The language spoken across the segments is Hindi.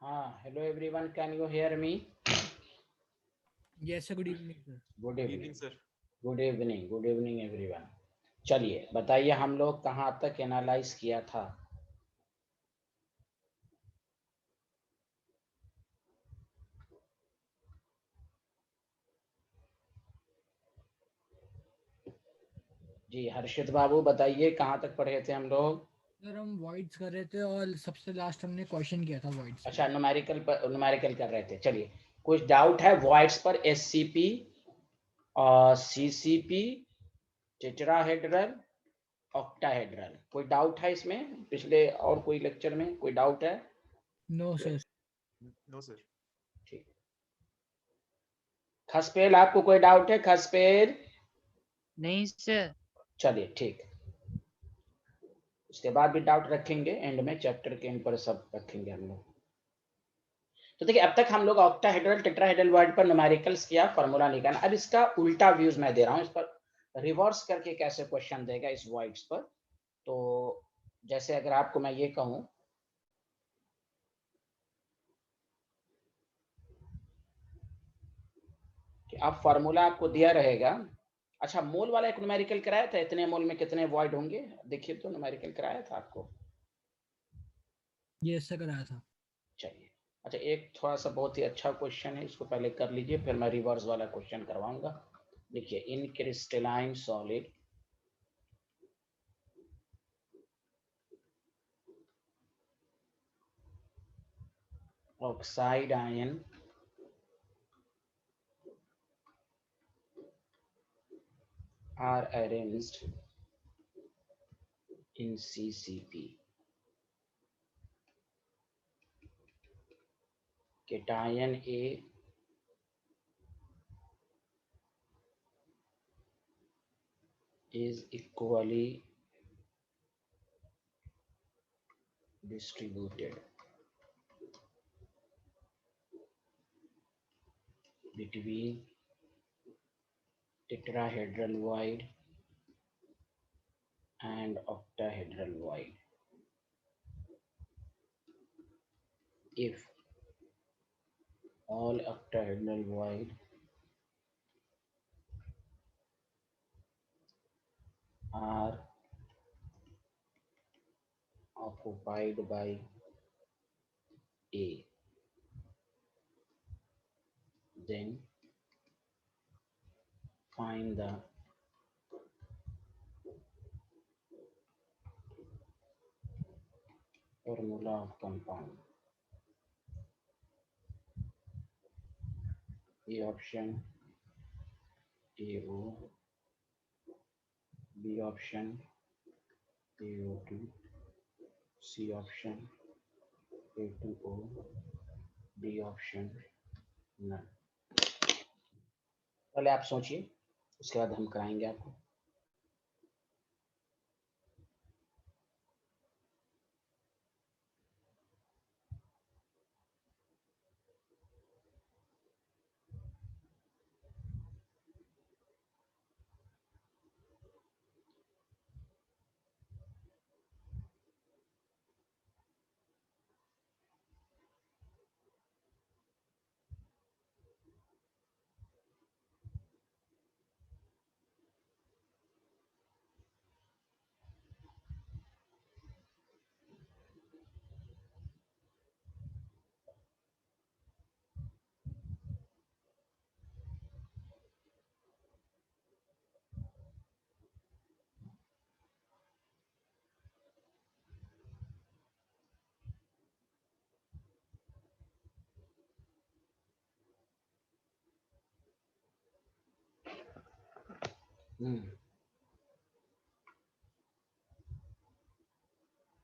Hello everyone, can you hear me? Yes, sir. Good evening, sir. Good Good evening. evening, sir. Good evening everyone. चलिए बताइए हम लोग कहाँ तक एनालाइज किया था। जी हर्षित बाबू बताइए कहाँ तक पढ़े थे हम लोग। सर हम वॉइड्स कर रहे थे और सबसे लास्ट हमने क्वेश्चन किया था वॉइड्स। अच्छा न्यूमेरिकल कर रहे थे। चलिए कुछ डाउट है वॉइड्स पर? एससीपी और सीसीपी, टेट्राहेड्रल, ऑक्टाहेड्रल, कोई डाउट है इसमें? पिछले और कोई लेक्चर में कोई डाउट है? No sir. No, sir. ठीक। खसपेल आपको कोई डाउट है? खसपेल नहीं सर। चलिए ठीक, उसके बाद भी डाउट रखेंगे, एंड में चैप्टर के एंड पर सब रखेंगे हम लोग। तो देखिए अब तक हम लोग ऑक्टाहेड्रल टेट्राहेड्रल वर्ड पर न्यूमेरिकल्स किया, फार्मूला निकाला। अब इसका उल्टा व्यूज मैं दे रहा हूँ, इस पर रिवर्स करके कैसे क्वेश्चन देगा इस वर्ड्स पर। तो जैसे अगर आपको मैं ये कहूं कि अब फार्मूला आपको दिया रहेगा। अच्छा मोल वाला एक न्यूमेरिकल कराया था, इतने मोल में कितने वॉइड होंगे, देखिए तो न्यूमेरिकल कराया था आपको। ये सर कराया था। चलिए अच्छा एक थोड़ा सा बहुत ही अच्छा क्वेश्चन है, इसको पहले कर लीजिए, फिर मैं रिवर्स वाला क्वेश्चन करवाऊंगा। देखिए in crystalline solid oxide ion are arranged in CCP. Cation A is equally distributed between tetrahedral void and octahedral void if all octahedral void are occupied by A, then find the formula of compound. A option AO, B option AO2, C option A2O, D option none. पहले आप सोचिए, उसके बाद हम कराएंगे आपको।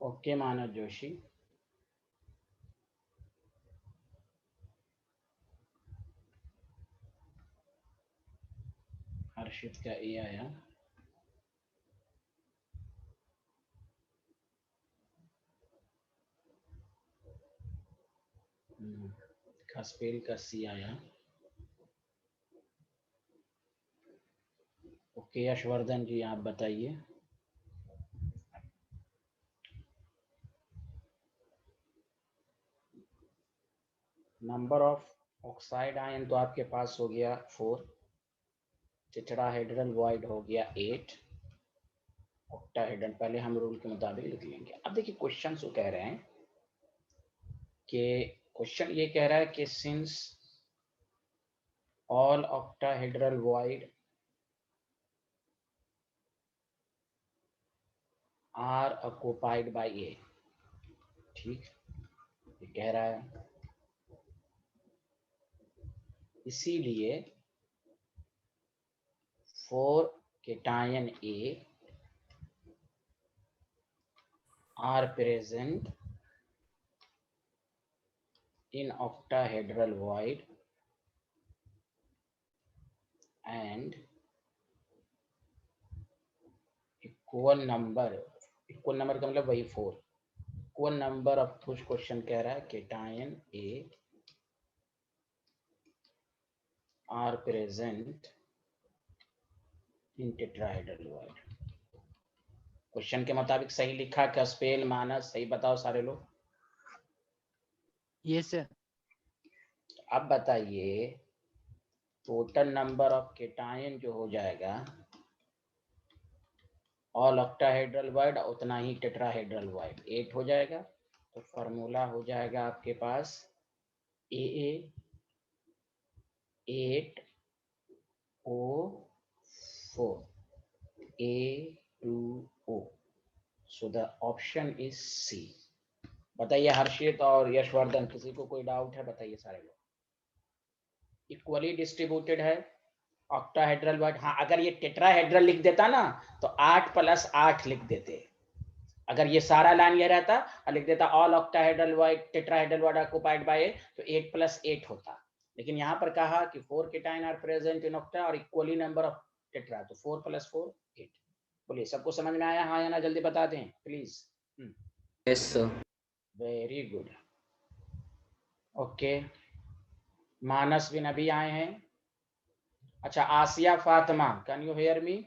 ओके मानव जोशी, हर्षित का ए आया, खसपेल का सी आया। ओके यशवर्धन जी आप बताइए। नंबर ऑफ ऑक्साइड आयन तो आपके पास हो गया 4, टेट्राहेड्रल वॉइड हो गया 8, ऑक्टाहेड्रल पहले हम रूल के मुताबिक लिख लेंगे। अब देखिए क्वेश्चन जो कह रहे हैं कि क्वेश्चन ये कह रहा है कि since all octahedral void are occupied by A, ठीक ये कह रहा है, इसीलिए 4 cation A are present in octahedral void and equal number का मतलब वही 4, इक्वल नंबर ऑफ कुछ क्वेश्चन कह रहा है cation A are present in tetrahedral void। Question के मुताबिक सही लिखा क्या स्पेल मानस सही बताओ सारे लोग। Yes sir. अब बताइए टोटल नंबर ऑफ केटायन जो हो जाएगा ऑल ऑक्टाहेड्रल वॉइड उतना ही टेट्राहेड्रल वॉइड 8 हो जाएगा। तो फॉर्मूला हो जाएगा आपके पास AA 8O4 A2O, so the option is C. बताइए हर्षित और यशवर्धन किसी को कोई डाउट है बताइए सारे लोग। इक्वली डिस्ट्रीब्यूटेड है ऑक्टाहेड्रल वॉइड। हाँ अगर ये टेट्राहेड्रल लिख देता ना तो 8 + 8 लिख देते। अगर ये सारा लाइन ये रहता और लिख देता all octahedral void tetrahedral void occupied by A तो 8 + 8 होता। लेकिन यहाँ पर कहा कि 4 cation are present in octa और इक्वली नंबर ऑफ टेट्रा, तो 4 + 4 8। बोलिए सबको समझ में आया हाँ या ना जल्दी बता दें please. Yes sir. Very good. Okay Manas bin अभी आए हैं। अच्छा Asiya Fatima can you hear me?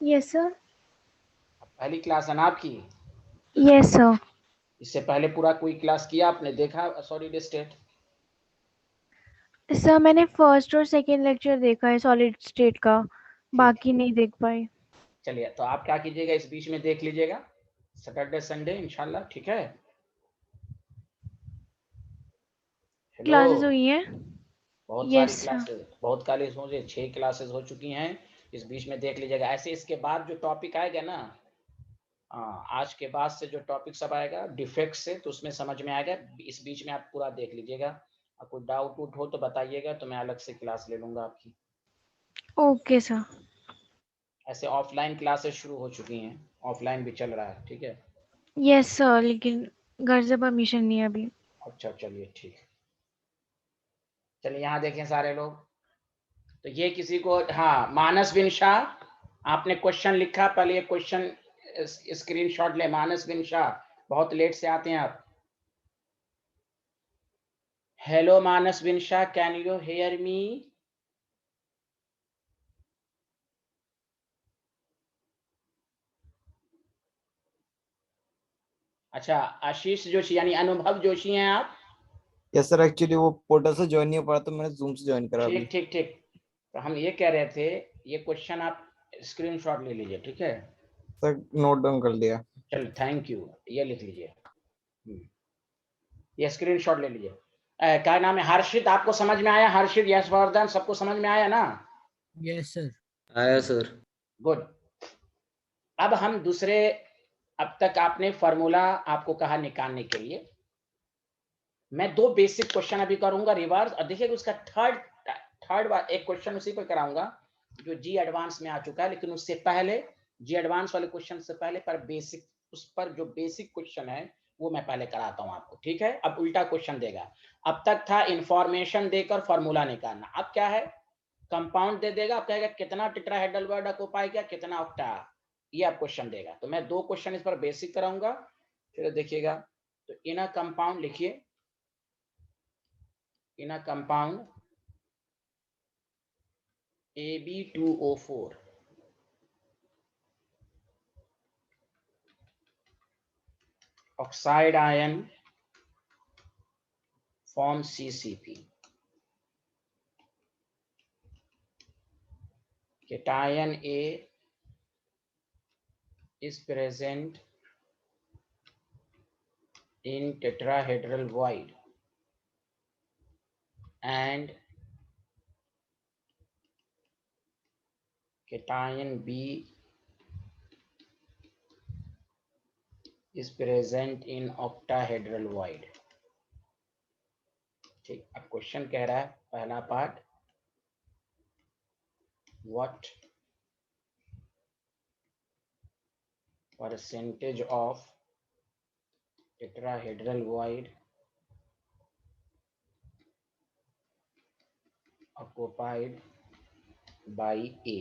Yes sir. पहली क्लास है ना आपकी? Yes sir. इससे पहले पूरा कोई क्लास किया आपने देखा सॉलिड स्टेट? सर मैंने फर्स्ट और सेकंड लेक्चर देखा है सॉलिड स्टेट का, बाकी नहीं देख पाई। चलिए तो आप क्या कीजिएगा इस बीच में देख लीजिएगा सैटरडे संडे इंशाल्लाह, ठीक है। क्लासेस हुई हैं? बहुत सारी यस क्लासेस, बहुत क्लासेस हो गए, 6 क्लासेस हो चुकी हैं। इस बीच में देख लीजिएगा। ऐसे इसके बाद जो टॉपिक आएगा ना, आज के बाद से जो टॉपिक सब आएगा डिफेक्ट से तो उसमें समझ में आएगा। इस बीच में आप पूरा देख लीजिएगा। और कोई डाउट उट हो तो बताइएगा तो मैं अलग से क्लास ले लूंगा आपकी। Okay sir. ऐसे ऑफलाइन क्लासेस शुरू हो चुकी हैं, ऑफलाइन भी चल रहा है, ठीक है। यस सर, लेकिन घर से परमिशन नहीं है अभी। अच्छा चलिए ठीक है। चलिए यहाँ देखें सारे लोग। तो ये किसी को, हाँ मानस बिन शाह आपने क्वेश्चन लिखा, पहले ये क्वेश्चन स्क्रीनशॉट ले। मानस बिन शाह बहुत लेट से आते हैं आप। Hello Manas bin Shah can you hear me? अच्छा आशीष जोशी यानी अनुभव जोशी हैं आप? यस सर, एक्चुअली वो पोर्टल से ज्वाइन नहीं हो पा रहा तो मैंने जूम से ज्वाइन करा अभी। ठीक ठीक ठीक। तो हम ये कह रहे थे ये क्वेश्चन आप स्क्रीनशॉट ले लीजिए, ठीक है सर, नोट डाउन कर लिया। चलो थैंक यू। ये लिख लीजिए, ये स्क्रीनशॉट ले लीजिए। क्या नाम है हर्षित, आपको समझ में आया? हर्षित यशवर्धन सबको समझ में आया ना? Yes sir. आया सर। गुड। अब हम दूसरे, अब तक आपने फॉर्मूला आपको कहा निकालने के लिए। मैं 2 बेसिक क्वेश्चन अभी करूंगा रिवर्स, और देखिए उसका थर्ड एक क्वेश्चन उसी पर कराऊंगा जो जी एडवांस में आ चुका है। लेकिन उससे पहले जी एडवांस वाले क्वेश्चन से पहले पर बेसिक, उस पर जो बेसिक क्वेश्चन है वो मैं पहले कराता हूं आपको, ठीक है। अब उल्टा क्वेश्चन देगा। अब तक था इंफॉर्मेशन देकर फॉर्मूला निकालना, अब क्या है कंपाउंड दे देगा, अब कहेगा कितना टेट्राहेड्रल वॉइड ऑक्युपाई किया, कितना ऑक्टा, ये आप क्वेश्चन देगा। तो मैं 2 क्वेश्चन इस पर बेसिक कराऊंगा, फिर देखिएगा। तो इन अ कंपाउंड लिखिए, in a compound AB2O4 oxide ion form CCP. Cation A is present in tetrahedral void and cation B is present in octahedral void. ठीक, अब क्वेश्चन कह रहा है पहला part, what percentage of tetrahedral void occupied by A?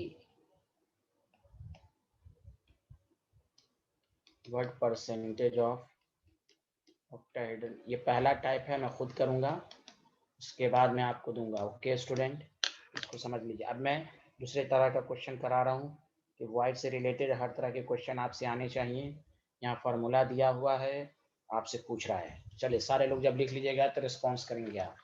What percentage of octahedral, ये पहला टाइप है, मैं खुद करूंगा, उसके बाद मैं आपको दूंगा। ओके स्टूडेंट, इसको समझ लीजिए। अब मैं दूसरे तरह का क्वेश्चन करा रहा हूँ कि वाइड से रिलेटेड हर तरह के क्वेश्चन आपसे आने चाहिए। यहाँ फार्मूला दिया हुआ है, आपसे पूछ रहा है। चलिए सारे लोग जब लिख लीजिएगा तो रिस्पॉन्स करेंगे आप।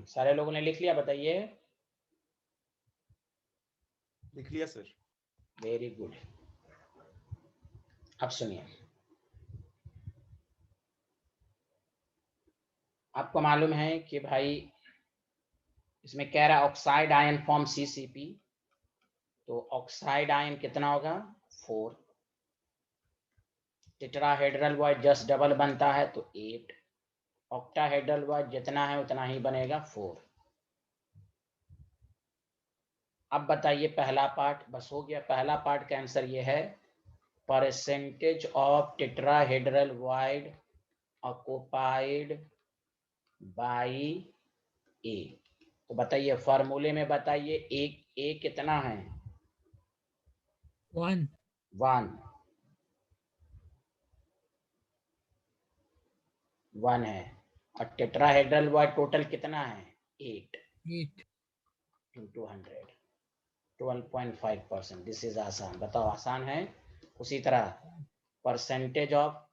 सारे लोगों ने लिख लिया, बताइए। लिख लिया सर। Very good. अब सुनिए, आपको मालूम है कि भाई इसमें कह रहा है ऑक्साइड आयन फॉर्म CCP, तो ऑक्साइड आयन कितना होगा 4, टेट्राहेड्रल वॉइड जस्ट डबल बनता है तो 8, ऑक्टाहेड्रल वॉइड जितना है उतना ही बनेगा 4। अब बताइए पहला पार्ट, बस हो गया। पहला पार्ट का आंसर ये है, percentage of tetrahedral void occupied by A. तो बताइए फॉर्मूले में बताइए, ए कितना है? 1 1 है, और टेट्राहेड्रल वॉइड टोटल कितना है? 8 8 into 100, 12.5%। दिस इज आसान। बताओ आसान है। उसी तरह परसेंटेज ऑफ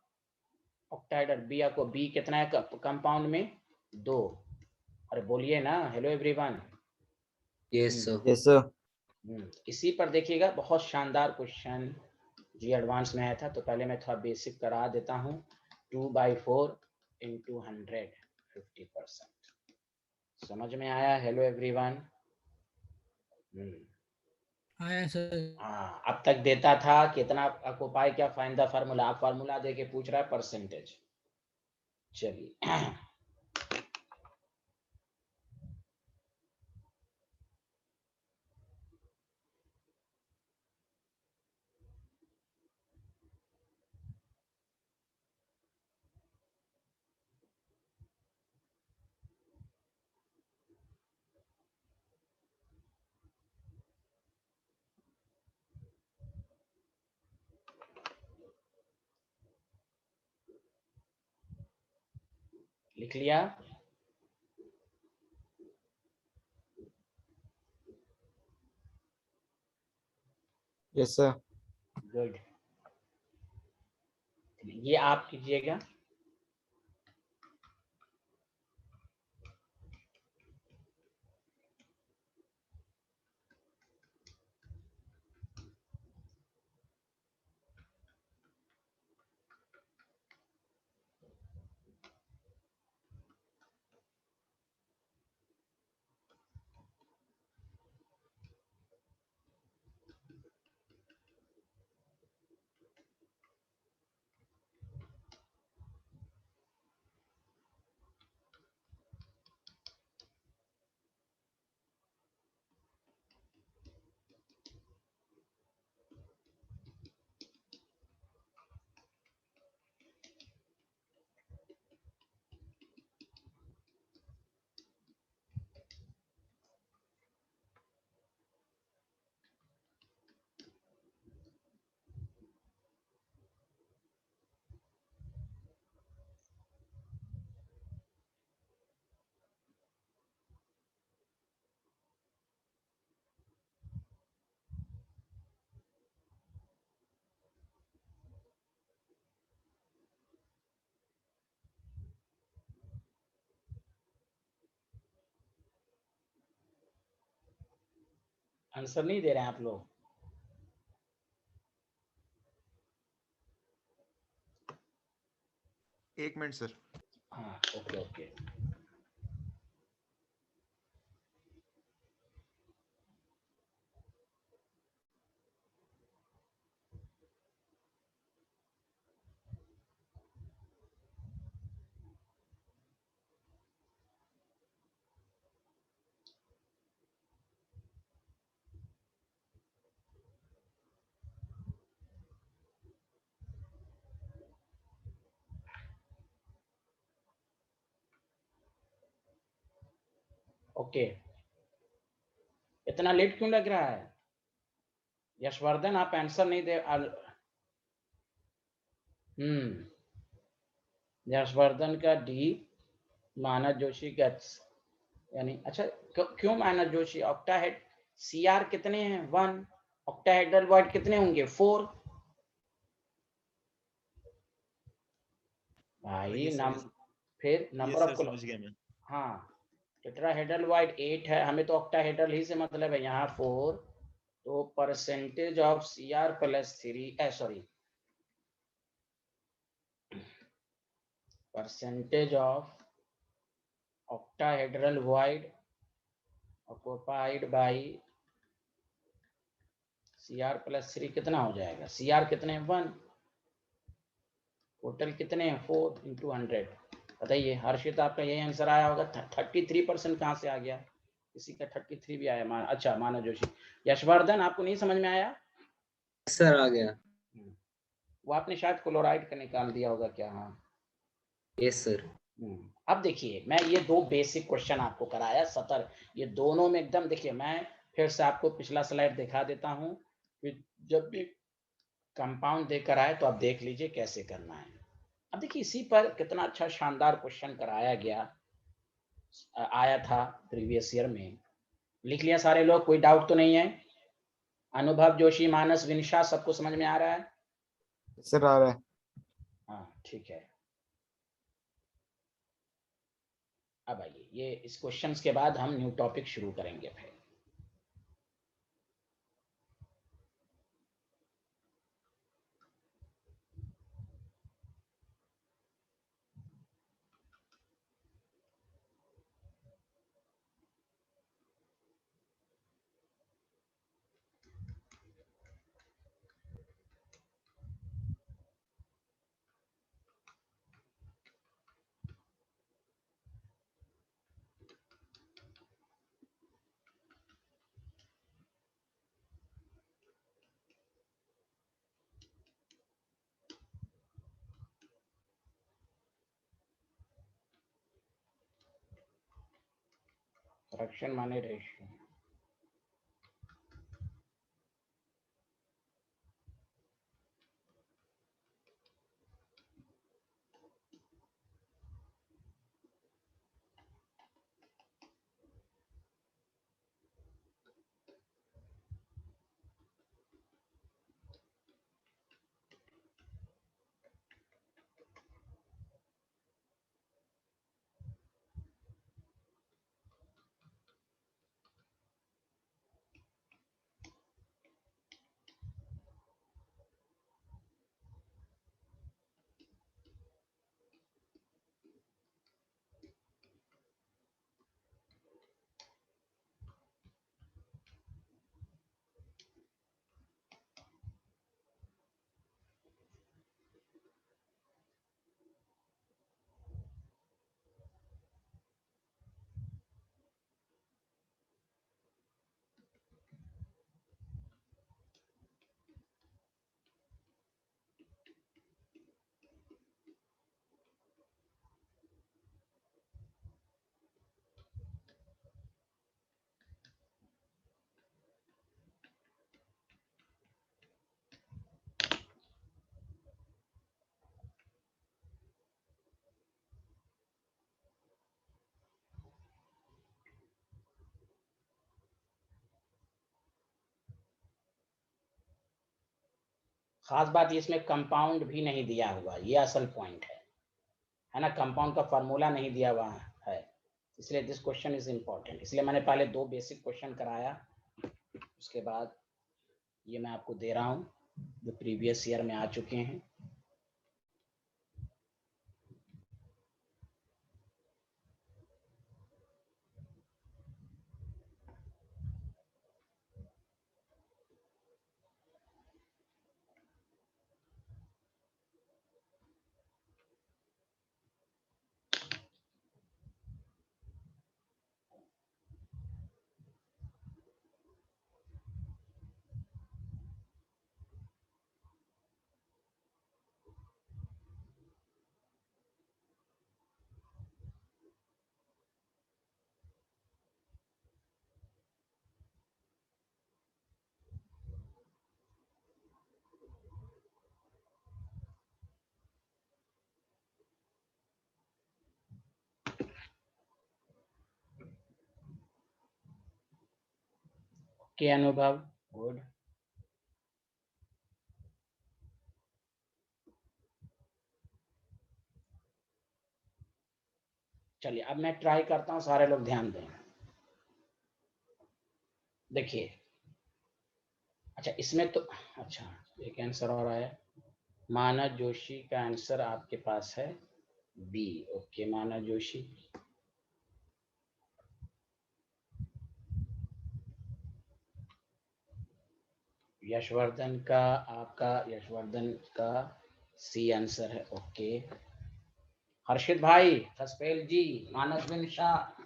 ऑक्टाइडल बी को, बी कितना है कंपाउंड में? 2। अरे बोलिए ना, hello everyone. Yes sir. Yes sir. इसी पर देखिएगा, बहुत शानदार क्वेश्चन जी एडवांस में आया था, तो पहले मैं थोड़ा बेसिक करा देता हूँ। 2/4 into 100, 50%। समझ में आया? Hello everyone. आया सर। हाँ, अब तक देता था कितना ऑक्युपाई, क्या फाइंड द फार्मूला, आप फार्मूला दे के पूछ रहा है परसेंटेज। चलिए लिख लिया? Yes sir. गुड। ये आप कीजिएगा। आंसर नहीं दे रहे हैं आप लोग। एक मिनट सर। हाँ ओके ओके। ओके, इतना लेट क्यों लग रहा है यशवर्धन? आप आंसर नहीं दे। यशवर्धन का डी, मानस जोशी का यानी अच्छा क्यों मानस जोशी? ऑक्टाहेड सीआर कितने हैं? 1। ऑक्टाहेड्रल वॉइड कितने होंगे? 4। भाई ये नम सर फिर ये नंबर सर ऑफ समझ गया मैं। हाँ, टेट्राहेड्रल वॉइड 8 है, हमें तो ऑक्टाहेड्रल ही से मतलब है। यहाँ 4, तो percentage of CR plus 3 sorry, percentage of octahedral void occupied by Cr plus 3 कितना हो जाएगा? Cr कितने हैं? 1। टोटल कितने हैं? 4 इंटू 100। बताइए हर्षित, आपका यही आंसर आया होगा। 33% कहाँ से आ गया? किसी का 33 भी आया। अच्छा मानव जोशी। यशवर्धन आपको नहीं समझ में आया? सर आ गया। वो आपने शायद क्लोराइड का निकाल दिया होगा क्या? हाँ यस सर। अब देखिए, मैं ये 2 बेसिक क्वेश्चन आपको कराया 70, ये दोनों में एकदम देखिए, मैं फिर से आपको पिछला स्लाइड दिखा देता हूँ। जब भी कंपाउंड देकर आए तो आप देख लीजिए कैसे करना है। अब देखिए इसी पर कितना अच्छा शानदार क्वेश्चन कराया गया, आया था प्रीवियस ईयर में। लिख लिया सारे लोग? कोई डाउट तो नहीं है? अनुभव जोशी, मानस, विनिशा, सबको समझ में आ रहा है? सर आ रहा है। हाँ ठीक है। अब आइए, ये इस क्वेश्चंस के बाद हम न्यू टॉपिक शुरू करेंगे फिर। फ्रैक्शन माने रेशियो। खास बात इसमें कंपाउंड भी नहीं दिया हुआ, ये असल पॉइंट है ना? कंपाउंड का फार्मूला नहीं दिया हुआ है, इसलिए दिस क्वेश्चन इज इम्पोर्टेंट। इसलिए मैंने पहले 2 बेसिक क्वेश्चन कराया उसके बाद ये मैं आपको दे रहा हूँ जो प्रीवियस ईयर में आ चुके हैं। क्या अनुभव? गुड। चलिए अब मैं ट्राई करता हूँ, सारे लोग ध्यान दें। देखिए, अच्छा इसमें तो अच्छा एक आंसर और आया। मानस जोशी का आंसर आपके पास है बी। ओके मानस जोशी। यशवर्धन का, आपका यशवर्धन का सी आंसर है। ओके हर्षित भाई, खसपेल जी, मानस बिन शाह।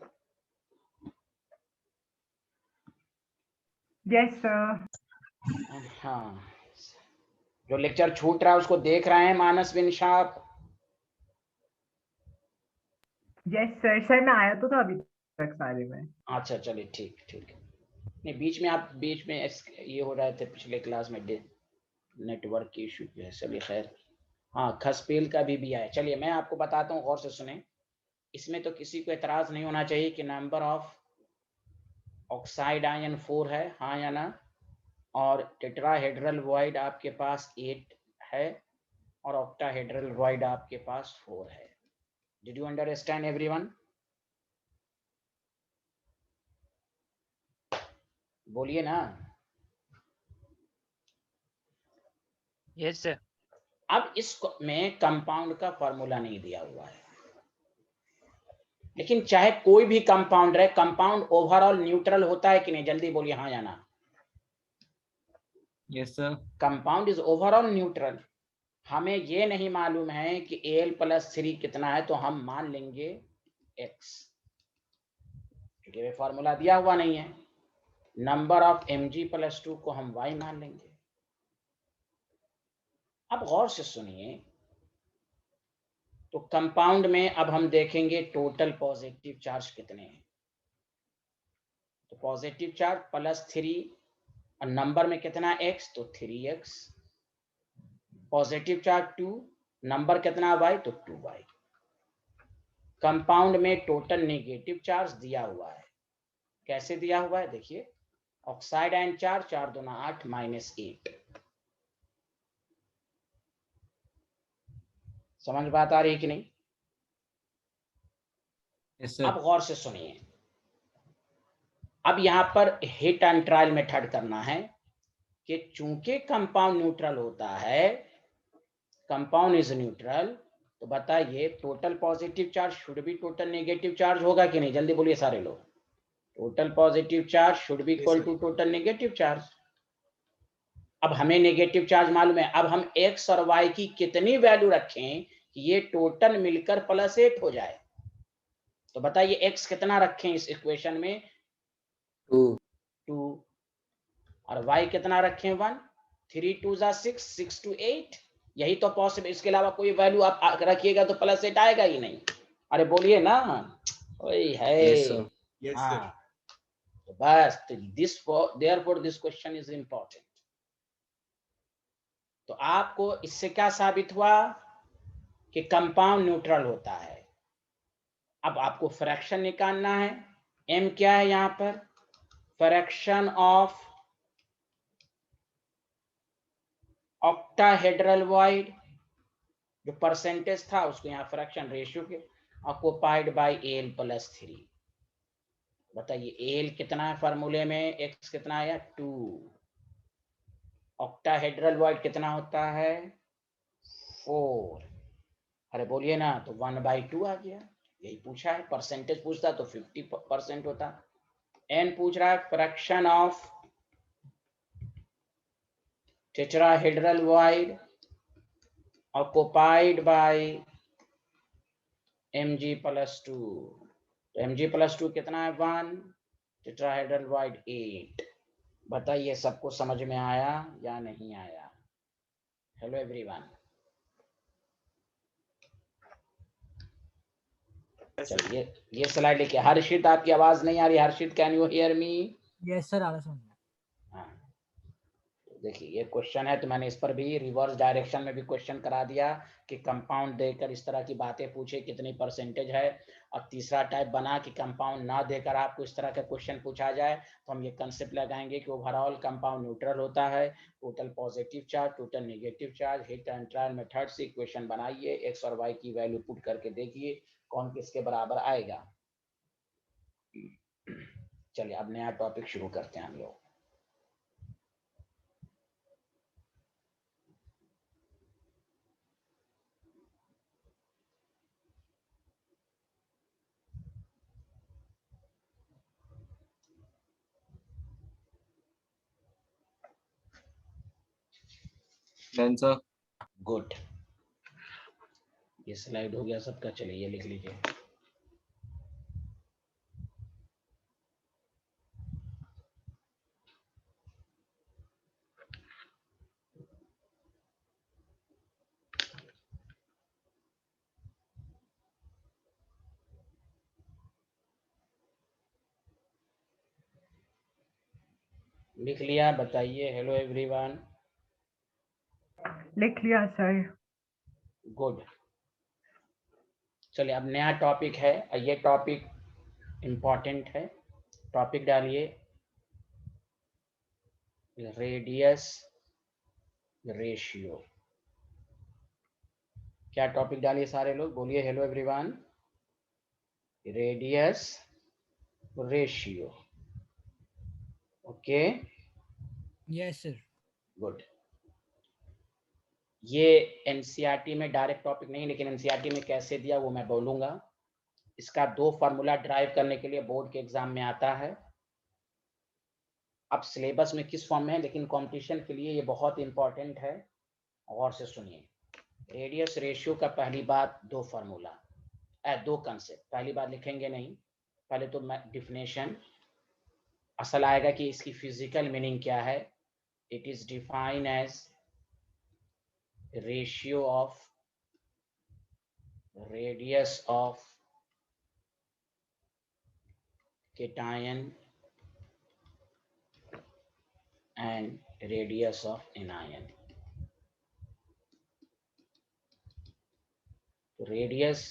Yes sir. हाँ, जो लेक्चर छूट रहा है उसको देख रहे हैं मानस बिन शाह? यस सर, सर मैं आया तो था अभी तक सारे में। अच्छा चलिए ठीक ठीक। नहीं बीच में आप बीच में ये हो रहे थे पिछले क्लास में, नेटवर्क की इशू है। चलिए खैर, हाँ खसपेल का भी आया। चलिए मैं आपको बताता हूँ, गौर से सुने। इसमें तो किसी को एतराज नहीं होना चाहिए कि नंबर ऑफ ऑक्साइड आयन 4 है, हाँ या ना। और टेट्राहेड्रल वॉइड आपके पास 8 है और ऑक्टाहेड्रल वॉइड आपके पास 4 है। Did you understand everyone? बोलिए ना। Yes sir. अब इस में कंपाउंड का फॉर्मूला नहीं दिया हुआ है, लेकिन चाहे कोई भी कंपाउंड रहे, कंपाउंड ओवरऑल न्यूट्रल होता है कि नहीं? जल्दी बोलिए हाँ या ना। Yes sir. Compound is overall neutral. हमें ये नहीं मालूम है कि Al+3 कितना है, तो हम मान लेंगे x, क्योंकि वे फॉर्मूला दिया हुआ नहीं है। नंबर ऑफ Mg+2 को हम y मान लेंगे। अब गौर से सुनिए, तो कंपाउंड में अब हम देखेंगे टोटल पॉजिटिव चार्ज कितने हैं। तो पॉजिटिव चार्ज +3 और नंबर में कितना x, तो 3x। पॉजिटिव चार्ज 2, नंबर कितना y, तो 2y। कंपाउंड में टोटल नेगेटिव चार्ज दिया हुआ है। कैसे दिया हुआ है देखिए, ऑक्साइड आयन चार्ज 4 दूना 8 -8। समझ बात आ रही है कि नहीं? Yes sir. अब गौर से सुनिए, अब यहां पर हिट एंड ट्रायल मेथड करना है कि चूंकि कंपाउंड न्यूट्रल होता है, कंपाउंड इज न्यूट्रल, तो बताइए टोटल पॉजिटिव चार्ज शुड भी टोटल नेगेटिव चार्ज होगा कि नहीं? जल्दी बोलिए सारे लोग। Total positive charge should be equal to total negative charge. अब हमें नेगेटिव चार्ज मालूम है, अब हम x और y की कितनी वैल्यू रखें कि ये टोटल मिलकर +8 हो जाए? तो बताइए x कितना रखें इस इक्वेशन में? 2। और y कितना रखें? 1। 3 2 6, 6 2 8। यही तो पॉसिबल, इसके अलावा कोई वैल्यू आप रखिएगा तो +8 आएगा ही नहीं। अरे बोलिए ना। वही है। Yes sir. Yes, हाँ, sir. तो बस therefore this question is important। तो आपको इससे क्या साबित हुआ कि कंपाउंड न्यूट्रल होता है। अब आपको फ्रैक्शन निकालना है। m क्या है यहां पर? फ्रैक्शन ऑफ ऑक्टाहेड्रल वॉइड, जो परसेंटेज था उसको यहाँ फ्रैक्शन रेशियो के ऑक्यूपाइड बाय Al+3। बताइए एल कितना है फार्मूले में, एक्स कितना आया 2, ऑक्टाहेड्रल वॉइड कितना होता है 4, अरे बोलिए ना, तो 1/2 आ गया। यही पूछा है, परसेंटेज पूछता तो 50% होता। एन पूछ रहा है fraction of tetrahedral void occupied by Mg+2, तो Mg+2 कितना है 1, टेट्राहेड्रल वॉइड 8। बताइए सबको समझ में आया या नहीं आया? Hello everyone, Yes, sir. चलिए ये स्लाइड लिखिए। हर्षित आपकी आवाज नहीं आ रही, Harshit can you hear me? Yes sir, आ रहा समझ में। हाँ, देखिए ये क्वेश्चन है, तो मैंने इस पर भी रिवर्स डायरेक्शन में भी क्वेश्चन करा दिया कि कंपाउंड देकर इस तरह की बातें पूछे कितनी परसेंटेज है, और तीसरा टाइप बना कि कंपाउंड ना देकर आपको इस तरह का क्वेश्चन पूछा जाए तो हम ये कंसेप्ट लगाएंगे कि ओवरऑल कंपाउंड न्यूट्रल होता है, total positive charge, total negative charge, hit and trial method से इक्वेशन बनाइए, एक्स और वाई की वैल्यू पुट करके देखिए कौन किसके बराबर आएगा। चलिए अब नया टॉपिक शुरू करते हैं हम लोग। Done sir. गुड, ये स्लाइड हो गया सबका। चलिए ये लिख लीजिए। लिख लिया? बताइए हेलो एवरीवन। लिख लिया सर। गुड, चलिए अब नया टॉपिक है, ये टॉपिक इम्पोर्टेंट है। टॉपिक डालिए रेडियस रेशियो। क्या टॉपिक डालिए सारे लोग, बोलिए hello everyone. Radius ratio, okay yes sir. Good. ये एनसीईआरटी में डायरेक्ट टॉपिक नहीं, लेकिन एनसीईआरटी में कैसे दिया वो मैं बोलूंगा। इसका 2 फार्मूला ड्राइव करने के लिए बोर्ड के एग्जाम में आता है। अब सिलेबस में किस फॉर्म में है, लेकिन कंपटीशन के लिए ये बहुत इंपॉर्टेंट है, गौर से सुनिए। रेडियस रेशियो का पहली बात 2 फार्मूला, 2 कंसेप्ट। पहली बात लिखेंगे नहीं, पहले तो डिफिनेशन असल आएगा कि इसकी फिजिकल मीनिंग क्या है। It is defined as ratio of radius of cation and radius of anion। तो रेडियस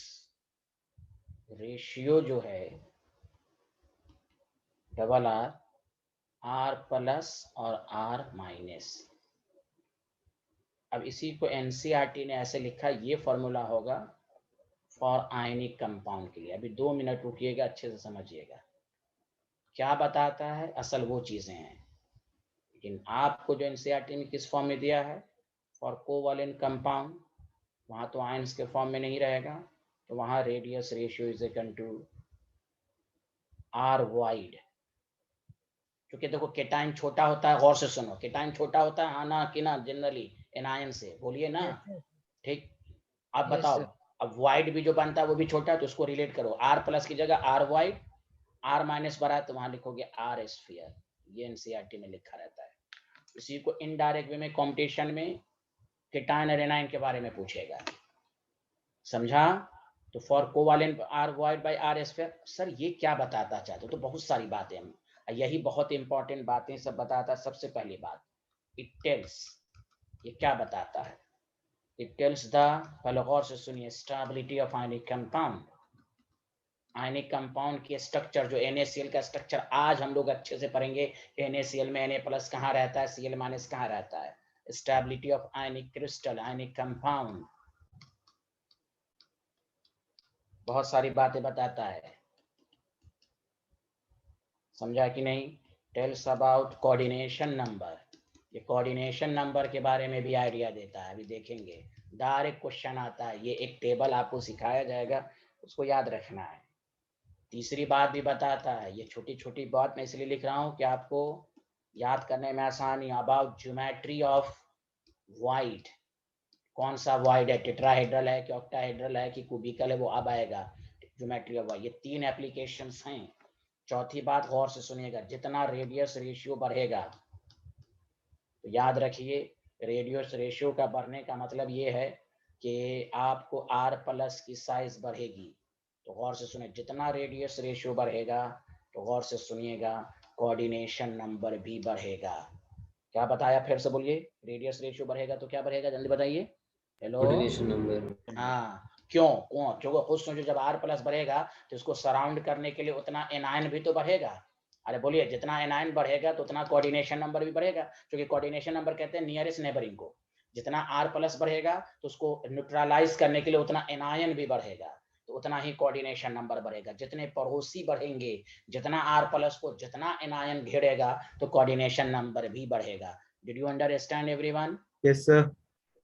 रेशियो जो है डबल आर, आर प्लस और आर माइनस। अब इसी को एनसीईआरटी ने ऐसे लिखा, ये फॉर्मूला होगा फॉर आयनिक कंपाउंड के लिए। अभी 2 मिनट रुकिएगा, अच्छे से समझिएगा क्या बताता है। असल वो चीजें हैं, लेकिन आपको जो एनसीईआरटी ने किस फॉर्म में दिया है, फॉर कोवैलेंट कंपाउंड, वहां तो आयंस के फॉर्म में नहीं रहेगा, तो वहां radius ratio is equal to R void. क्योंकि देखो केटाइन छोटा होता है, गौर से सुनो, केटाइन छोटा होता है, हाँ ना कि ना, जनरली एनायन से, बोलिए ना, ठीक। अब Yes, बताओ, sir. अब वाइड भी जो बनता है वो भी छोटा है, तो उसको रिलेट करो, आर प्लस की जगह आर वाइड, आर माइनस बड़ा है तो वहां लिखोगे आर स्फीयर। ये एनसीईआरटी में लिखा रहता है। इसी को इनडायरेक्ट वे में कॉम्पिटिशन में केटाइन और एनायन के बारे में पूछेगा, समझा? तो for covalent R void by R square. Sir ये क्या बताता चाहते हो? तो बहुत सारी बातें हैं, यही बहुत इंपॉर्टेंट बातें सब बताता है। सबसे पहली बात, इट टेल्स, ये क्या बताता है? इट टेल्स द, पहले गौर से सुनिए, stability of ionic compound. Ionic compound के स्ट्रक्चर, जो NaCl का स्ट्रक्चर आज हम लोग अच्छे से पढ़ेंगे। NaCl में Na+ कहाँ रहता है, Cl- कहाँ रहता है। Stability of ionic crystal, ionic compound, बहुत सारी बातें बताता है। समझा कि नहीं? टेल्स अबाउट कोऑर्डिनेशन नंबर, ये कोऑर्डिनेशन नंबर के बारे में भी आइडिया देता है, अभी देखेंगे। डायरेक्ट क्वेश्चन आता है, ये एक टेबल आपको सिखाया जाएगा, उसको याद रखना है। तीसरी बात भी बताता है, ये छोटी छोटी बात मैं इसलिए लिख रहा हूँ कि आपको याद करने में आसानी। अबाउट ज्योमेट्री ऑफ वाइड, कौन सा वाइड है, टेट्राहेड्रल है कि ऑक्टाहेड्रल है कि क्यूबिकल है, वो अब आएगा। ज्योमेट्री ऑफ वाइड, ये 3 एप्लीकेशंस हैं। चौथी बात गौर से सुनिएगा, जितना रेडियस रेशियो बढ़ेगा, तो याद रखिए रेडियस रेशियो का बढ़ने का मतलब ये है कि आपको आर प्लस की साइज बढ़ेगी। तो गौर से सुनिए, जितना रेडियस रेशियो बढ़ेगा, तो गौर से सुनिएगा, कोऑर्डिनेशन नंबर भी बढ़ेगा। क्या बताया, फिर से बोलिए। रेडियस रेशियो बढ़ेगा तो क्या बढ़ेगा, जल्दी बताइए। Hello, coordination number. हाँ, क्यों? क्यों? खुद सोचो, जब आर प्लस बढ़ेगा तो इसको सराउंड करने के लिए उतना एनायन भी तो बढ़ेगा। अरे बोलिए, जितना एनायन बढ़ेगा तो उतना कोऑर्डिनेशन नंबर भी बढ़ेगा, क्योंकि कोऑर्डिनेशन नंबर कहते हैं नियरेस्ट नेबरिंग को। जितना आर प्लस बढ़ेगा तो उसको न्यूट्रलाइज करने के लिए उतना एनायन भी बढ़ेगा, तो उतना ही कोऑर्डिनेशन नंबर बढ़ेगा। जितने पड़ोसी बढ़ेंगे, जितना आर प्लस को जितना एनायन घेरेगा, तो कोऑर्डिनेशन नंबर भी बढ़ेगा। Did you understand everyone? Yes sir.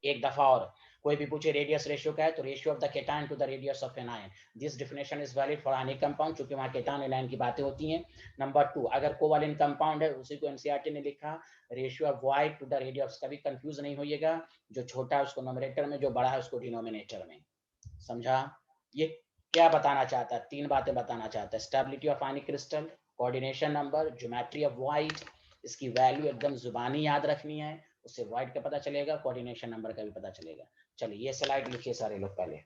एक दफा और, कोई भी पूछे रेडियस रेशियो क्या है, तो ratio of the cation to the radius of anion. This definition is valid for any compound, क्योंकि वहां केटायन एनायन की बातें होती हैं। नंबर 2, अगर कोवैलेंट कंपाउंड है, उसी को एनसीईआरटी ने लिखा ratio of Y to the radius. कभी कंफ्यूज नहीं होइएगा, जो छोटा है उसको न्यूमरेटर में, जो बड़ा है उसको डिनोमिनेटर में। समझा? ये क्या बताना चाहता है? 3 बातें बताना चाहता है। Stability of ionic crystal, coordination number, geometry of wide, इसकी वैल्यू एकदम जुबानी याद रखनी है, उससे वाइड का पता चलेगा, कोऑर्डिनेशन नंबर का भी पता चलेगा। चलिए ये स्लाइड लिखिए सारे लोग पहले।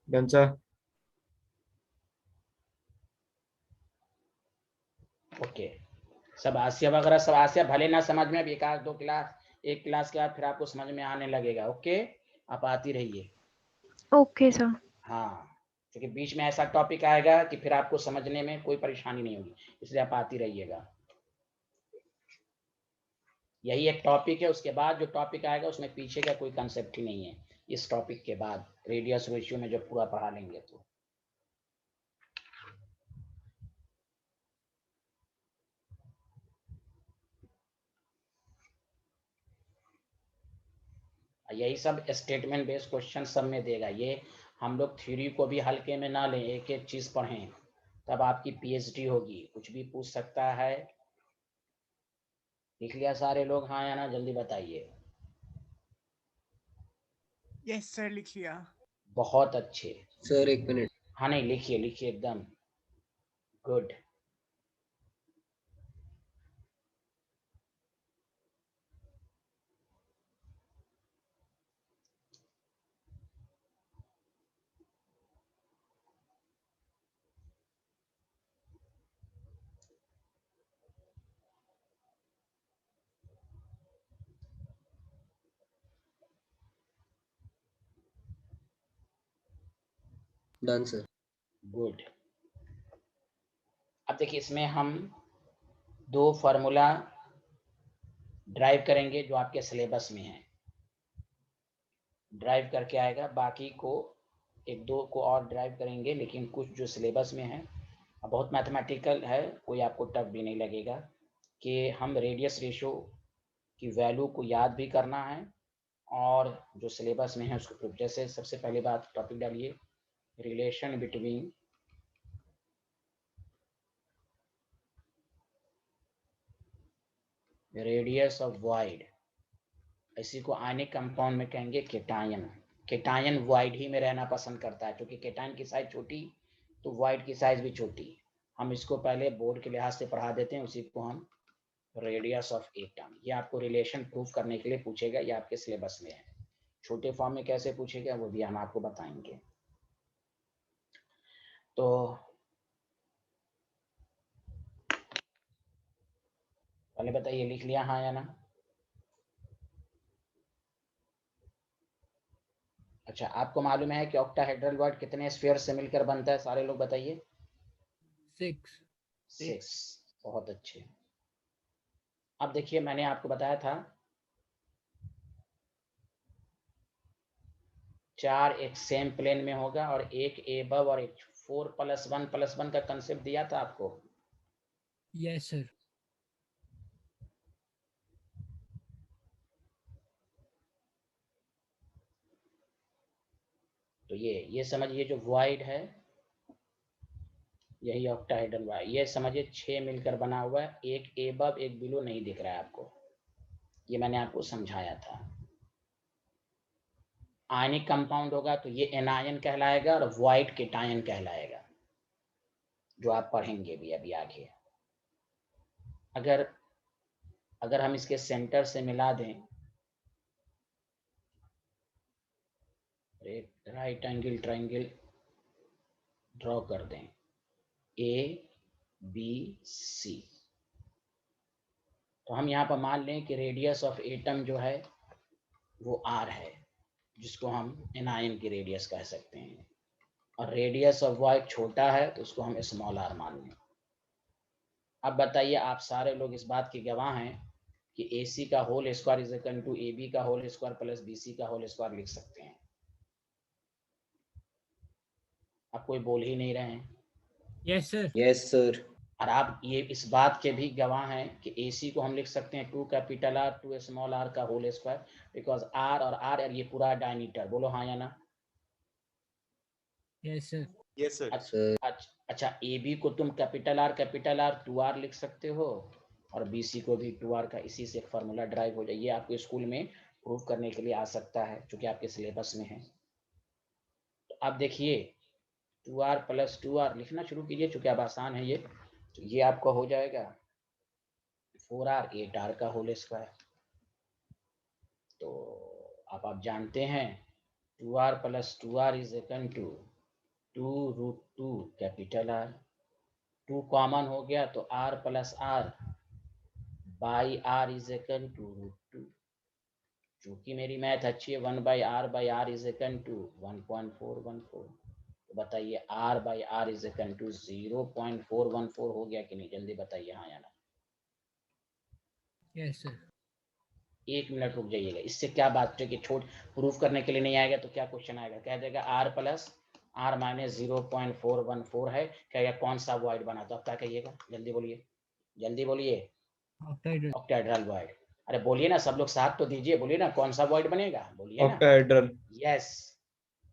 Done sir. ओके, सब आसिया वगैरह सब आसिया भले ना समझ में, अब एक आध 2 क्लास, एक क्लास के बाद फिर आपको समझ में आने लगेगा। ओके, आप आती रहिए। Okay sir. हाँ, क्योंकि बीच में ऐसा टॉपिक आएगा कि फिर आपको समझने में कोई परेशानी नहीं होगी, इसलिए आप आती रहिएगा। यही एक टॉपिक है, उसके बाद जो टॉपिक आएगा उसमें पीछे का कोई कंसेप्ट ही नहीं है। इस टॉपिक के बाद रेडियस रेशियो में जब पूरा पढ़ा लेंगे तो यही सब स्टेटमेंट बेस्ड क्वेश्चन सब में देगा। ये हम लोग थ्योरी को भी हल्के में ना लें, एक एक चीज पढ़ें, तब आपकी पीएचडी होगी। कुछ भी पूछ सकता है। लिख लिया सारे लोग, हाँ या ना, जल्दी बताइए। यस सर, लिख लिया। बहुत अच्छे। Sir 1 minute. हाँ नहीं, लिखिए लिखिए, एकदम गुड। Done sir. गुड। अब देखिए, इसमें हम 2 फार्मूला ड्राइव करेंगे जो आपके सिलेबस में है। ड्राइव करके आएगा, बाकी को 1-2 को और ड्राइव करेंगे, लेकिन कुछ जो सिलेबस में है, बहुत मैथमेटिकल है, कोई आपको टफ भी नहीं लगेगा। कि हम रेडियस रेशियो की वैल्यू को याद भी करना है, और जो सिलेबस में है उसको प्रूफ। जैसे सबसे पहली बात टॉपिक डालिए, relation between radius of wide, इसी को आयनिक कंपाउंड में कहेंगे केटायन। केटायन वाइड ही में रहना पसंद करता है, क्योंकि केटायन की साइज छोटी तो वाइड की साइज भी छोटी। हम इसको पहले बोर्ड के लिहाज से पढ़ा देते हैं, उसी को हम रेडियस ऑफ एटम। ये आपको रिलेशन प्रूफ करने के लिए पूछेगा, ये आपके सिलेबस में है। छोटे फॉर्म में कैसे पूछेगा वो भी हम आपको बताएंगे। तो पहले बताइए, लिख लिया हाँ या ना? अच्छा, आपको मालूम है कि ऑक्टाहेड्रल वर्ड कितने स्फीयर से मिलकर बनता है? सारे लोग बताइए। 6. 6। बहुत अच्छे। अब देखिए, मैंने आपको बताया था 4 एक सेम प्लेन में होगा और एक एबव और एक 4+1+1 का कंसेप्ट दिया था आपको। Yes, sir. तो ये समझिए, जो वॉइड है यही ऑक्टाहेड्रल वर्ड। ये समझिए 6 मिलकर बना हुआ है, एक एबव एक बिलो नहीं दिख रहा है आपको। ये मैंने आपको समझाया था। आयनिक कंपाउंड होगा तो ये एनायन कहलाएगा और वॉइड केटायन कहलाएगा, जो आप पढ़ेंगे भी अभी आगे। अगर हम इसके सेंटर से मिला दें, एक राइट एंगल ट्रायंगल ड्रॉ कर दें, ABC, तो हम यहाँ पर मान लें कि रेडियस ऑफ एटम जो है वो R है, जिसको हम एनायन की रेडियस कह सकते हैं, और रेडियस ऑफ वॉइड छोटा है तो उसको हम स्मॉल r मान लें। अब बताइए, आप सारे लोग इस बात के गवाह हैं कि AC का whole square is equal to AB का होल स्क्वायर प्लस BC का होल स्क्वायर लिख सकते हैं। आप कोई बोल ही नहीं रहे हैं। Yes, sir. Yes sir. और आप ये इस बात के भी गवाह हैं कि AC को हम लिख सकते हैं 2 कैपिटल R 2 स्मॉल r का होल स्क्वायर, बिकॉज R और R ये पूरा डायमीटर। बोलो हाँ या ना? Yes, sir. Yes, sir. Sir अच्छा, AB को तुम कैपिटल R 2R लिख सकते हो, और BC को भी 2R का, इसी से एक फार्मूला ड्राइव हो जाए। ये आपके स्कूल में प्रूव करने के लिए आ सकता है, क्योंकि आपके सिलेबस में है। तो आप देखिए 2R + 2R लिखना शुरू कीजिए, चूंकि अब आसान है ये। तो ये आपका हो जाएगा 4R 8R का होल स्क्वायर। तो आप जानते हैं 2R + 2R is equal to 2√2 capital R। 2 common हो गया तो R + R by R is equal to √2। चूंकि मेरी मैथ अच्छी है, 1/R/R इज इक्वल टू 1.414। तो बताइए R/R इज इक्वल टू 0.414 हो गया कि नहीं? जल्दी बताइए हाँ या ना? Yes, sir. 1 मिनट रुक जाइएगा। इससे क्या बात है कि छोट प्रूफ करने के लिए नहीं आएगा तो क्या क्वेश्चन आएगा? कह देगा R + R - 0.414 है, कहेगा कौन सा वॉइड बना? तो आप क्या कहिएगा? जल्दी बोलिए, जल्दी बोलिए। Octahedral. Octahedral void. अरे बोलिए ना, सब लोग साथ तो दीजिए, बोलिए ना कौन सा वॉइड बनेगा? बोलिए ना। ऑक्टाहेड्रल। यस।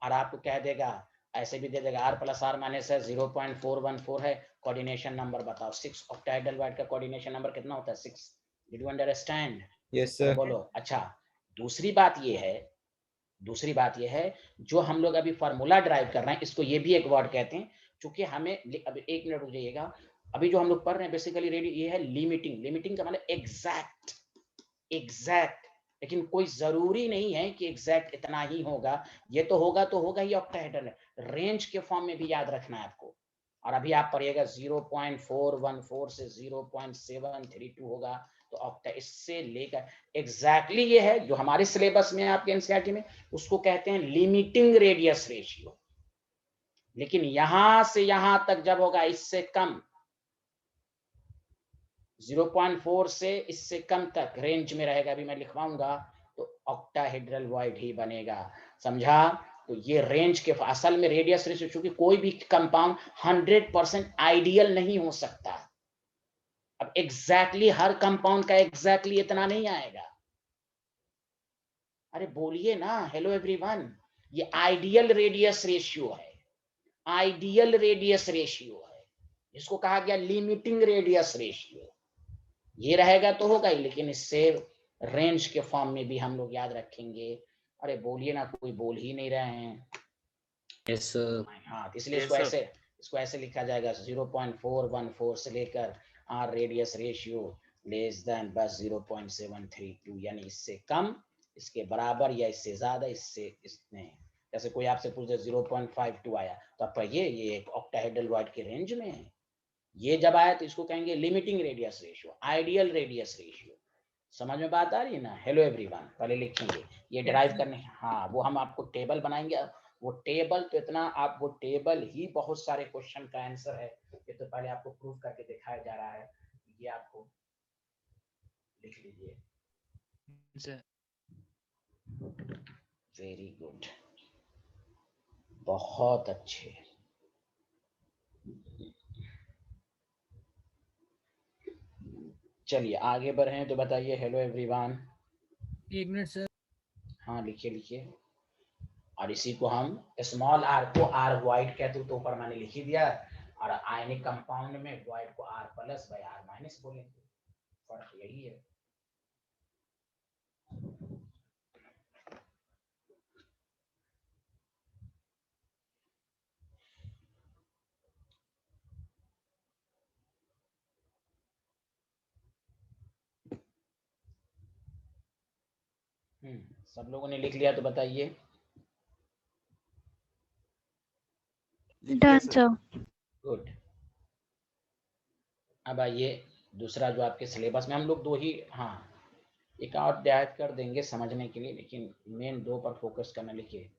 और आपको कह देगा, ऐसे भी दे देगा R + R - 0.414 है, कोऑर्डिनेशन नंबर बताओ। 6 ऑक्टाहेड्रल वॉइड का कोऑर्डिनेशन नंबर कितना होता है? 6। Did you understand? यस अरे सर। बोलो। अच्छा, दूसरी बात ये है जो हम लोग अभी फार्मूला ड्राइव कर रहे हैं, इसको ये भी एक वर्ड कहते हैं। चूंकि हमें अभी 1 मिनट रुक जाइएगा। अभी जो हम लोग पढ़ रहे हैं बेसिकली ये है लिमिटिंग। लिमिटिंग का मतलब एग्जैक्ट, लेकिन कोई जरूरी नहीं है कि एग्जैक्ट इतना ही होगा। ये तो होगा ही ऑक्टाहेड्रल। रेंज के फॉर्म में भी याद रखना है आपको। और अभी आप पढ़िएगा 0.414 से 0.732 होगा। तो ऑक्टा इससे लेकर एग्जैक्टली ये है जो हमारे सिलेबस में आपके एनसीईआरटी में, उसको कहते हैं लिमिटिंग रेडियस रेशियो। लेकिन यहां से यहां तक जब होगा इससे कम, 0.4 से इससे कम तक रेंज में रहेगा, अभी मैं लिखवाऊंगा, तो ऑक्टाहेड्रल वॉइड ही बनेगा। समझा? तो ये रेंज के असल में रेडियस रेशियो, चूंकि कोई भी कंपाउंड 100% आइडियल नहीं हो सकता। अब एग्जैक्टली हर कंपाउंड का एग्जैक्टली इतना नहीं आएगा। अरे बोलिए ना, हेलो एवरीवन। ये आइडियल रेडियस रेशियो है, आइडियल रेडियस रेशियो है, जिसको कहा गया लिमिटिंग रेडियस रेशियो। ये रहेगा तो होगा ही, लेकिन इससे रेंज के फॉर्म में भी हम लोग याद रखेंगे। अरे बोलिए ना, कोई बोल ही नहीं रहे हैं। Yes sir. हाँ, इसलिए Yes, sir. इसको ऐसे लिखा जाएगा 0.414 से लेकर R radius ratio less than बस 0.732, यानी इससे कम, इसके बराबर या इससे ज्यादा, इसने जैसे कोई आपसे पूछे 0.52 आया तो आप कहिए ये एक ऑक्टाहेड्रल वॉइड के रेंज में है। ये जब आया तो इसको कहेंगे limiting radius ratio, ideal radius ratio. समझ में बात आ रही है ना? हेलो एवरीवन, पहले लिखेंगे ये ड्राइव करने। हाँ, वो हम आपको टेबल बनाएंगे। वो टेबल तो इतना, आप वो टेबल ही बहुत सारे क्वेश्चन का आंसर है। ये तो पहले आपको प्रूव करके दिखाया जा रहा है। ये आपको लिख लीजिए। सर वेरी गुड, बहुत अच्छे। चलिए आगे बढ़े तो बताइए। Hello everyone. 1 minute sir. हाँ लिखिए लिखिए। और इसी को हम स्मॉल आर को आर वाइड कहते तो ऊपर मैंने लिख ही दिया, और आयनिक कंपाउंड में वाइड को R plus by R minus बोलेंगे। फर्क यही है। सब लोगों ने लिख लिया तो बताइए। लिख लिया डन सर। सर। गुड। अब आइए दूसरा जो आपके सिलेबस में हम लोग दो ही, हाँ एक और अध्याय कर देंगे समझने के लिए, लेकिन मेन दो पर फोकस करना। लिखिए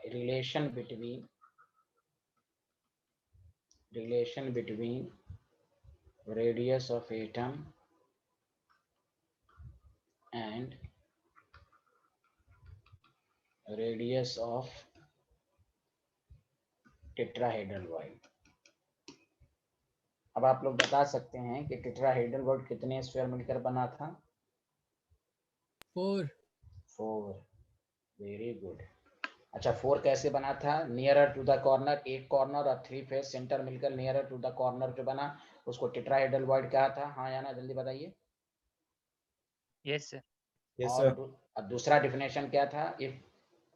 relation between radius of atom and radius of tetrahedral body. अब आप लोग बता सकते हैं कि टेट्राहेड्रल बॉडी कितने स्फीयर मिलकर बना था? 4। 4। Very good. अच्छा 4 कैसे बना था? नियरर टू द कॉर्नर, एक कॉर्नर और 3 फेस सेंटर मिलकर नियरर टू द कॉर्नर जो बना उसको टेट्राहेड्रल बॉडी कहा था। हाँ या ना, जल्दी बताइए। Yes sir. यस और सर। दूसरा डिफिनेशन क्या था?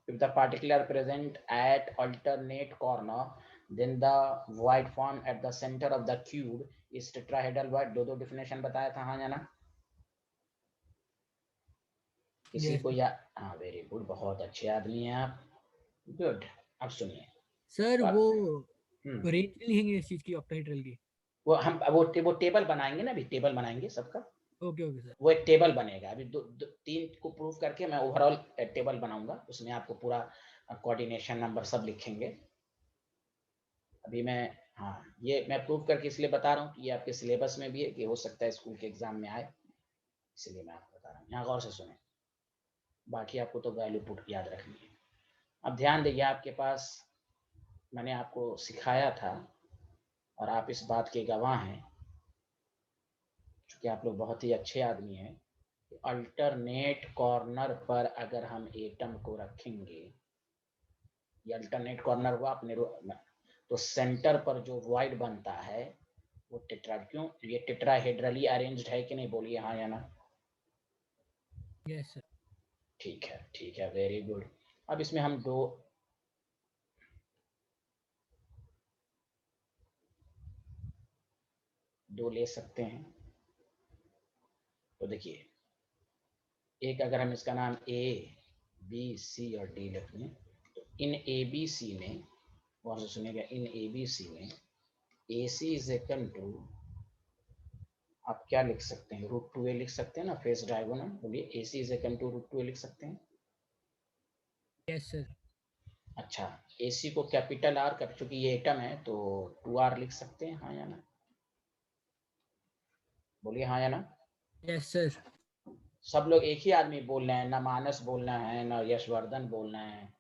if the particular present at alternate corner then the void form at the center of the cube is tetrahedral void। दो डिफिनेशन बताया था। हाँ या ना? किसी Yes, को या? हाँ वेरी गुड, बहुत अच्छे आदमी हैं आप। गुड। अब सुनिए। सर तो वो हम्म, रेंज लिखेंगे इस चीज की ऑक्टाहेड्रल की। वो हम वो टेबल बनाएंगे ना, अभी टेबल बनाएंगे सबका। Okay okay sir. वो एक टेबल बनेगा। अभी तीन को प्रूव करके मैं ओवरऑल टेबल बनाऊंगा, उसमें आपको पूरा कोऑर्डिनेशन नंबर सब लिखेंगे। अभी मैं, हाँ ये मैं प्रूव करके इसलिए बता रहा हूँ कि ये आपके सिलेबस में भी है, कि हो सकता है स्कूल के एग्जाम में आए, इसलिए मैं आपको बता रहा हूँ। यहाँ गौर से सुने, बाकी आपको तो वैल्यू पुट याद रखनी है। अब ध्यान दीजिए, आपके पास मैंने आपको सिखाया था और आप इस बात के गवाह हैं, क्योंकि आप लोग बहुत ही अच्छे आदमी हैं। अल्टरनेट कॉर्नर पर अगर हम एटम को रखेंगे, ये अल्टरनेट कॉर्नर हुआ अपने, तो सेंटर पर जो वॉइड बनता है वो टेट्रा, क्यों ये टेट्राहेड्रली अरेंज्ड है कि नहीं? बोलिए हाँ या ना। Yes sir. ठीक है वेरी गुड। अब इसमें हम दो ले सकते हैं। तो देखिए, एक अगर हम इसका नाम ए बी सी और डी लिख लें, तो इन ए बी सी में, वहां से सुनिएगा, इन ए बी सी में ए सी इज इक्वल टू, आप क्या लिख सकते हैं? √2a लिख सकते हैं ना, फेस डायगोनल। बोलिए ए सी इज इक्वल टू √2a लिख सकते हैं। Yes sir. अच्छा, ए सी को कैपिटल आर कर, चूंकि ये एटम है तो 2r लिख सकते हैं। हाँ या ना? बोलिए हाँ या ना। Yes sir. सब लोग एक ही आदमी बोल रहे हैं, ना मानस बोल रहे हैं, ना यशवर्धन बोल रहे हैं,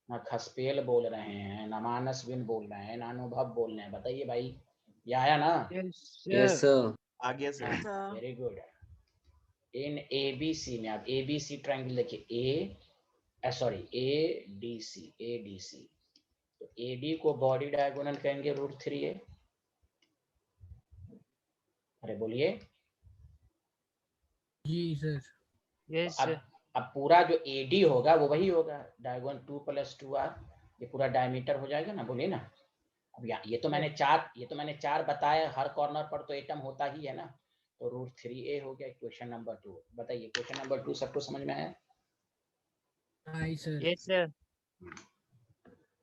ना खसपेल बोल रहे हैं, ना मानस बिन बोल रहे हैं, ना अनुभव बोल रहे हैं। बताइए भाई, ये आया ना? Yes yes sir. सर। आ गया सर। Sir very good. इन ए बी सी में आप ए बी सी ट्रायंगल देखिए, ए डी सी। तो ए डी को बॉडी डायगोनल कहेंगे √3a। अरे बोलिए। जी सर। तो यस सर। अब पूरा जो ए डी होगा वो वही होगा, डायगोनल 2 + 2r, ये पूरा डायमीटर हो जाएगा ना। बोलिए ना। अब ये तो मैंने चार बताया, हर कॉर्नर पर तो एटम होता ही है ना। तो √3a हो गया। क्वेश्चन नंबर 2 बताइए। क्वेश्चन नंबर 2 सबको समझ में आया? आई सर। Yes sir.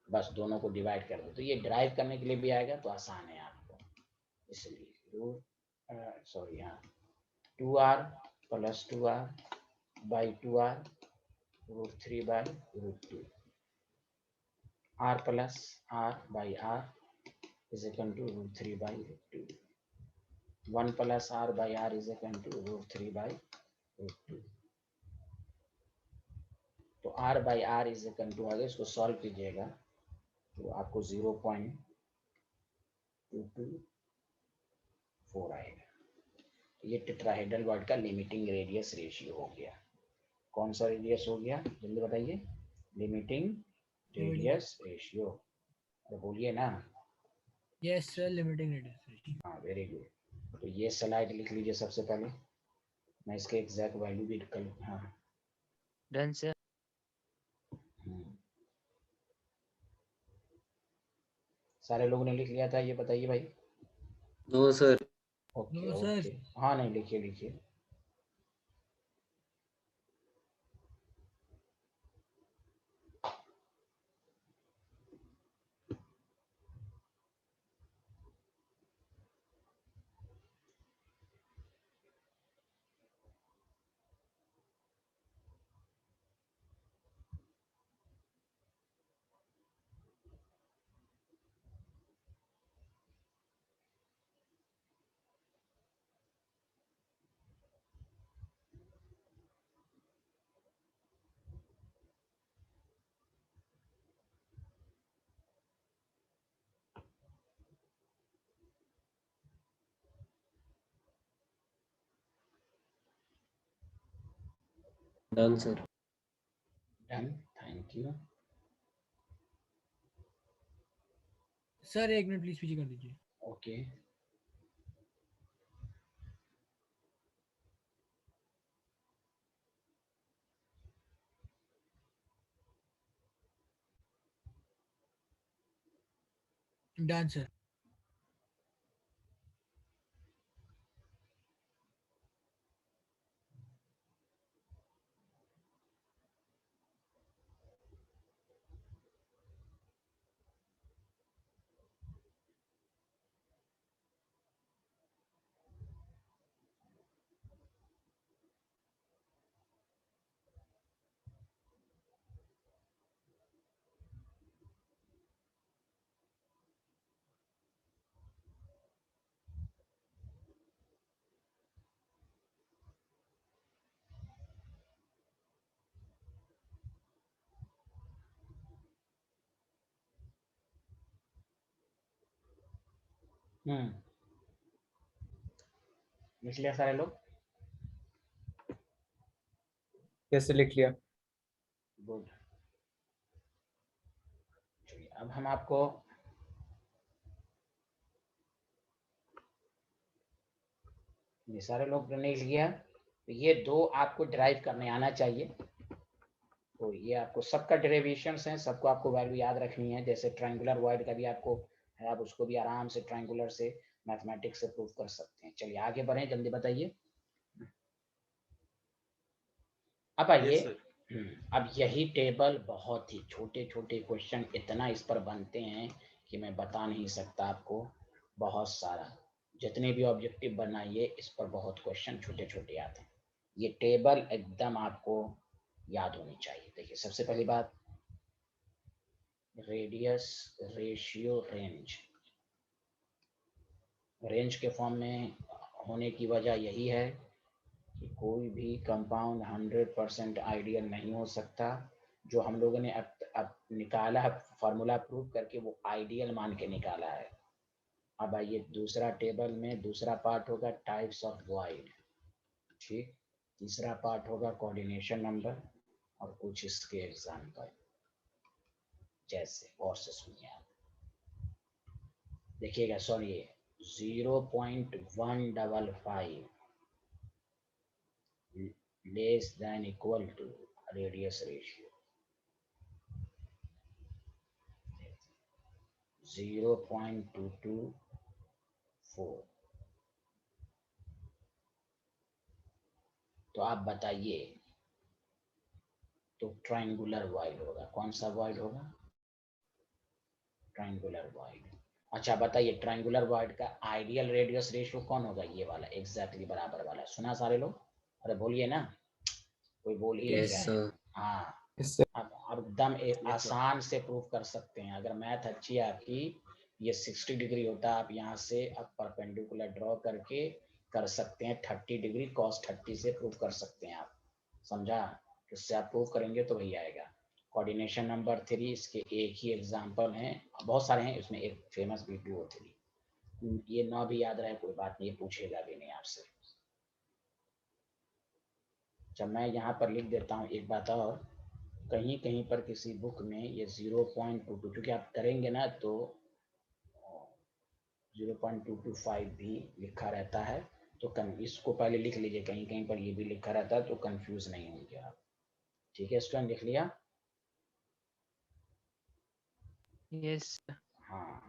बस दोनों को डिवाइड कर दो, तो ये ड्राइव करने के लिए भी आएगा, तो आसान है आपको। इसलिए रूट सॉरी हाँ 2r plus 2r by 2r root 3 by root 2 r plus r by r is equal to root 3 by root 2 1 plus r by r is equal to root 3 by root 2 तो r by r is equal to आगे इसको सॉल्व कीजिएगा तो आपको 0.224 आएगा। ये टेट्राहेड्रल वर्ड का लिमिटिंग रेडियस रेशियो हो गया। कौन सा रेडियस हो गया जल्दी बताइए? Limiting radius ratio. तो बोलिए ना। Yes sir, limiting radius. हाँ वेरी गुड। तो ये स्लाइड लिख लीजिए सबसे पहले, मैं इसके एग्जैक्ट वैल्यू भी कर हाँ डन सर। सारे लोगों ने लिख लिया था ये बताइए भाई? No sir. Okay no sir. Okay हाँ नहीं लिखिए लिखिए। Done sir. Done thank you. Sir 1 minute please पीछे कर दीजिए। Okay done sir. लिख लिया सारे लोग? कैसे लिख लिया? गुड। चलिए अब हम आपको ये सारे लोग ने लिख लिया। तो ये दो आपको ड्राइव करने आना चाहिए। तो ये आपको सबका डेरिवेशंस हैं, सबको आपको वैल्यू याद रखनी है। जैसे ट्रायंगुलर वॉइड का भी आपको है, आप उसको भी आराम से ट्रायंगुलर से मैथमेटिक्स से प्रूव कर सकते हैं। चलिए आगे बढ़ें, जल्दी बताइए। अब आइए। अब यही टेबल बहुत ही छोटे छोटे क्वेश्चन इतना इस पर बनते हैं कि मैं बता नहीं सकता आपको। बहुत सारा जितने भी ऑब्जेक्टिव बनाइए इस पर बहुत क्वेश्चन छोटे छोटे आते हैं। ये टेबल एकदम आपको याद होनी चाहिए। देखिए सबसे पहली बात, रेडियस रेशियो रेंज। रेंज के फॉर्म में होने की वजह यही है कि कोई भी कंपाउंड 100% आइडियल नहीं हो सकता। जो हम लोगों ने अब निकाला है फार्मूला प्रूव करके, वो आइडियल मान के निकाला है। अब आइए दूसरा टेबल में दूसरा पार्ट होगा टाइप्स ऑफ वॉइड, ठीक। तीसरा पार्ट होगा कोऑर्डिनेशन नंबर और कुछ इसके एग्जाम्पल। जैसे और से सुनिए आप, देखिएगा sorry 0.155 less than equal to radius ratio 0.224। तो आप बताइए, तो ट्रायंगुलर वॉइड होगा। कौन सा वॉइड होगा? Triangular void. अच्छा बताइए, ट्रायंगुलर वॉइड का आइडियल रेडियस रेशियो कौन होगा? ये वाला एग्जैक्टली बराबर वाला। सुना सारे लोग? अरे बोलिए ना, कोई बोल ही नहीं यस रहा है। सर। हाँ, इससे अब एकदम आसान से प्रूफ कर सकते हैं। अगर मैथ अच्छी है आपकी, ये 60 डिग्री होता है, आप यहाँ से अब परपेंडिकुलर ड्रॉ करके कर सकते हैं। 30 डिग्री cos 30 से प्रूफ कर सकते हैं आप। समझा? इससे आप प्रूफ करेंगे तो वही आएगा। कोऑर्डिनेशन नंबर 3, इसके एक ही एग्जांपल हैं, बहुत सारे हैं, इसमें एक फेमस V2O3। ये ना भी याद रहे कोई बात नहीं, ये पूछेगा भी नहीं आपसे। जब मैं यहाँ पर लिख देता हूँ एक बात और, कहीं कहीं पर किसी बुक में ये 0.22, क्योंकि आप करेंगे ना तो 0.225 भी लिखा रहता है, तो इसको पहले लिख लीजिए, कहीं कहीं पर ये भी लिखा रहता है, तो कंफ्यूज नहीं होंगे आप। ठीक है स्टूडेंट, लिख लिया? यस हाँ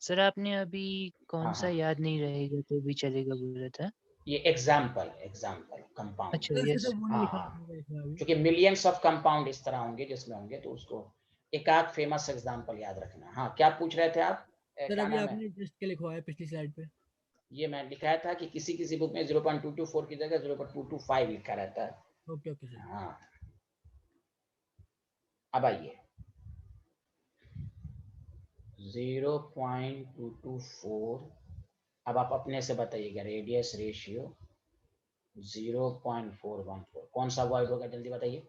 सर, आपने अभी कौन हाँ सा हाँ, याद नहीं रहेगा तो भी चलेगा बोला था? ये एग्जाम्पल कंपाउंड। अच्छा तो यस। सिर्फ वो नहीं हाँ लिखा हाँ, होगा इसमें अभी। क्योंकि मिलियंस ऑफ कंपाउंड इस तरह होंगे जिसमें होंगे, तो उसको एक आध फेमस एग्जाम्पल याद रखना। हाँ, क्या पूछ रहे थे आप? सर क्या अभी नाम है? आपने जस्ट के लिखवाया पिछली स्लाइड पे। ये मैं लिखाया था कि किसी किसी बुक में 0.224 की जगह 0.225 लिखा रहता है। Okay okay sir. हाँ, अब आइए 0.224। अब आप अपने से बताइएगा, रेडियस रेशियो 0.414 कौन सा वर्ड होगा? जल्दी बताइए।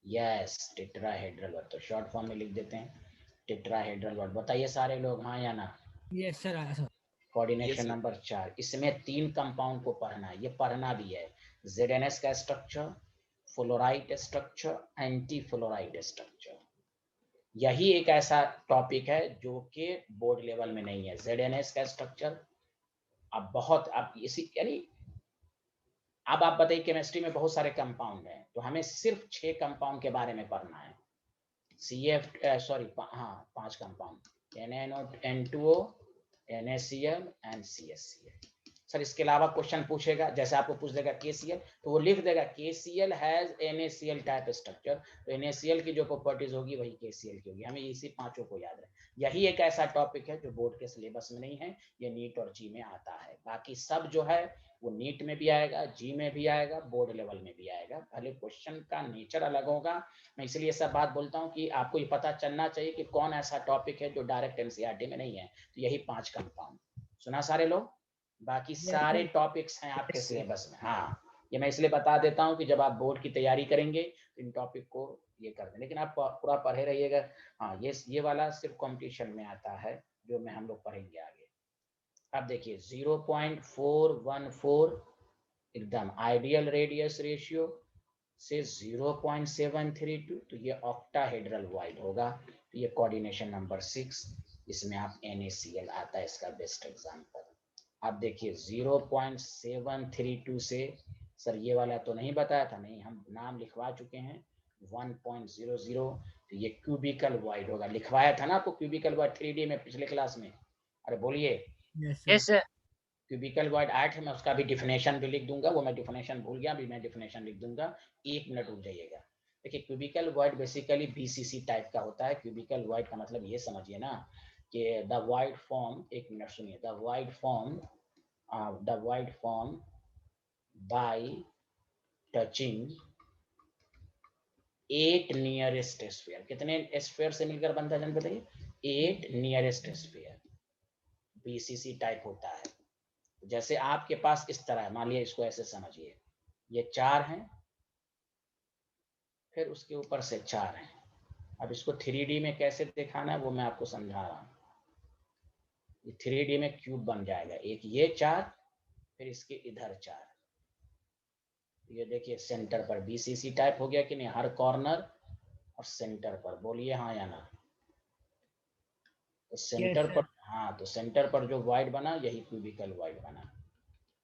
Yes, tetrahedral word. तो शॉर्ट फॉर्म में लिख देते हैं टेट्राहेड्रल वर्ड। बताइए सारे लोग, हाँ या ना? यस सर आया सर। कोऑर्डिनेशन नंबर 4, इसमें 3 कंपाउंड को पढ़ना है, ये पढ़ना भी है। ZNS का structure, fluoride structure, anti fluoride structure. यही एक ऐसा टॉपिक है जो कि बोर्ड लेवल में नहीं है। ZNS का स्ट्रक्चर अब बहुत, अब इसी यानी अब आप बताइए, केमिस्ट्री में बहुत सारे कंपाउंड हैं, तो हमें सिर्फ 6 कंपाउंड के बारे में पढ़ना है। CF सॉरी, हाँ 5 compound, NaNO, NaCl and CaCl। Sir इसके अलावा क्वेश्चन पूछेगा, जैसे आपको पूछ देगा KCl, तो वो लिख देगा KCl has NaCl type structure, तो NaCl की जो प्रॉपर्टीज होगी वही KCl की होगी। हमें इसी 5 को याद रहे। यही एक ऐसा टॉपिक है जो बोर्ड के सिलेबस में नहीं है, ये नीट और जी में आता है। बाकी सब जो है वो नीट में भी आएगा, जी में भी आएगा, बोर्ड लेवल में भी आएगा, भले क्वेश्चन का नेचर अलग होगा। मैं इसलिए सब बात बोलता हूँ कि आपको ये पता चलना चाहिए कि कौन ऐसा टॉपिक है जो डायरेक्ट एनसीईआरटी में नहीं है। तो यही 5 कंपाउंड। सुना सारे लोग? बाकी सारे टॉपिक्स हैं आपके सिलेबस में। हाँ, ये मैं इसलिए बता देता हूँ कि जब आप बोर्ड की तैयारी करेंगे तो इन टॉपिक को ये कर दें, लेकिन आप पूरा पढ़े रहिएगा। हाँ, ये वाला सिर्फ कंपटीशन में आता है, जो मैं हम लोग पढ़ेंगे आगे। अब देखिए 0.414 एकदम आइडियल रेडियस रेशियो से 0.732, तो ये ऑक्टाहेड्रल वॉइड होगा। तो ये कोऑर्डिनेशन नंबर 6, इसमें आप NaCl आता है इसका बेस्ट एग्जांपल। अब देखिए 0.732 से, सर ये वाला तो नहीं बताया था, नहीं हम नाम लिखवा चुके हैं। 1.00, तो ये क्यूबिकल वॉइड होगा। लिखवाया था ना आपको क्यूबिकल वॉइड 3D में पिछले क्लास में? अरे बोलिए। Yes yes sir. Sir. Cubical void 8 है, मैं उसका भी डिफिनेशन भी लिख दूंगा, वो मैं डिफिनेशन भूल गया, अभी मैं डिफिनेशन लिख दूंगा। 1 मिनट रुक जाइएगा। देखिए cubical void basically BCC type का होता है। क्यूबिकल वॉइड का मतलब ये समझिए ना कि द वॉइड फॉर्म, 1 मिनट सुनिए, the void form by touching 8 nearest sphere. कितने स्फीयर से मिलकर बनता है, जन बताइए? 8 नियरेस्ट स्फीयर BCC टाइप होता है। जैसे आपके पास इस तरह है, मान लिया, इसको ऐसे समझिए, ये 4 हैं, फिर उसके ऊपर से 4 हैं। अब इसको 3D में कैसे दिखाना है वो मैं आपको समझा रहा हूँ। ये 3D में क्यूब बन जाएगा, एक ये 4, फिर इसके इधर 4। ये देखिए सेंटर पर BCC टाइप हो गया कि नहीं? हर कॉर्नर और सेंटर पर, बोलिए हाँ या ना? तो सेंटर पर, हाँ, तो सेंटर पर जो वॉइड बना यही क्यूबिकल वॉइड बना।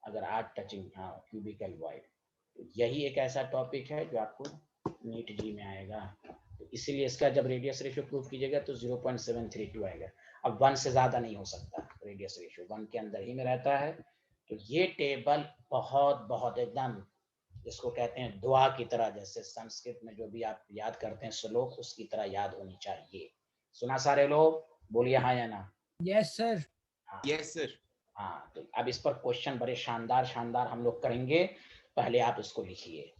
अगर 8 टचिंग, हाँ क्यूबिकल वॉइड। तो यही एक ऐसा टॉपिक है जो आपको नीट जी में आएगा। तो इसीलिए इसका जब रेडियस रेशियो प्रूव कीजिएगा तो 0.732 आएगा। अब 1 से ज्यादा नहीं हो सकता, रेडियस रेशियो 1 के अंदर ही में रहता है। तो ये टेबल बहुत बहुत एकदम, जिसको कहते हैं दुआ की तरह, जैसे संस्कृत में जो भी आप याद करते हैं श्लोक, उसकी तरह याद होनी चाहिए। सुना सारे लोग? बोलिए हाँ या ना। Yes sir. Yes sir. हाँ, तो अब इस पर क्वेश्चन बड़े शानदार शानदार हम लोग करेंगे। पहले आप इसको लिखिए।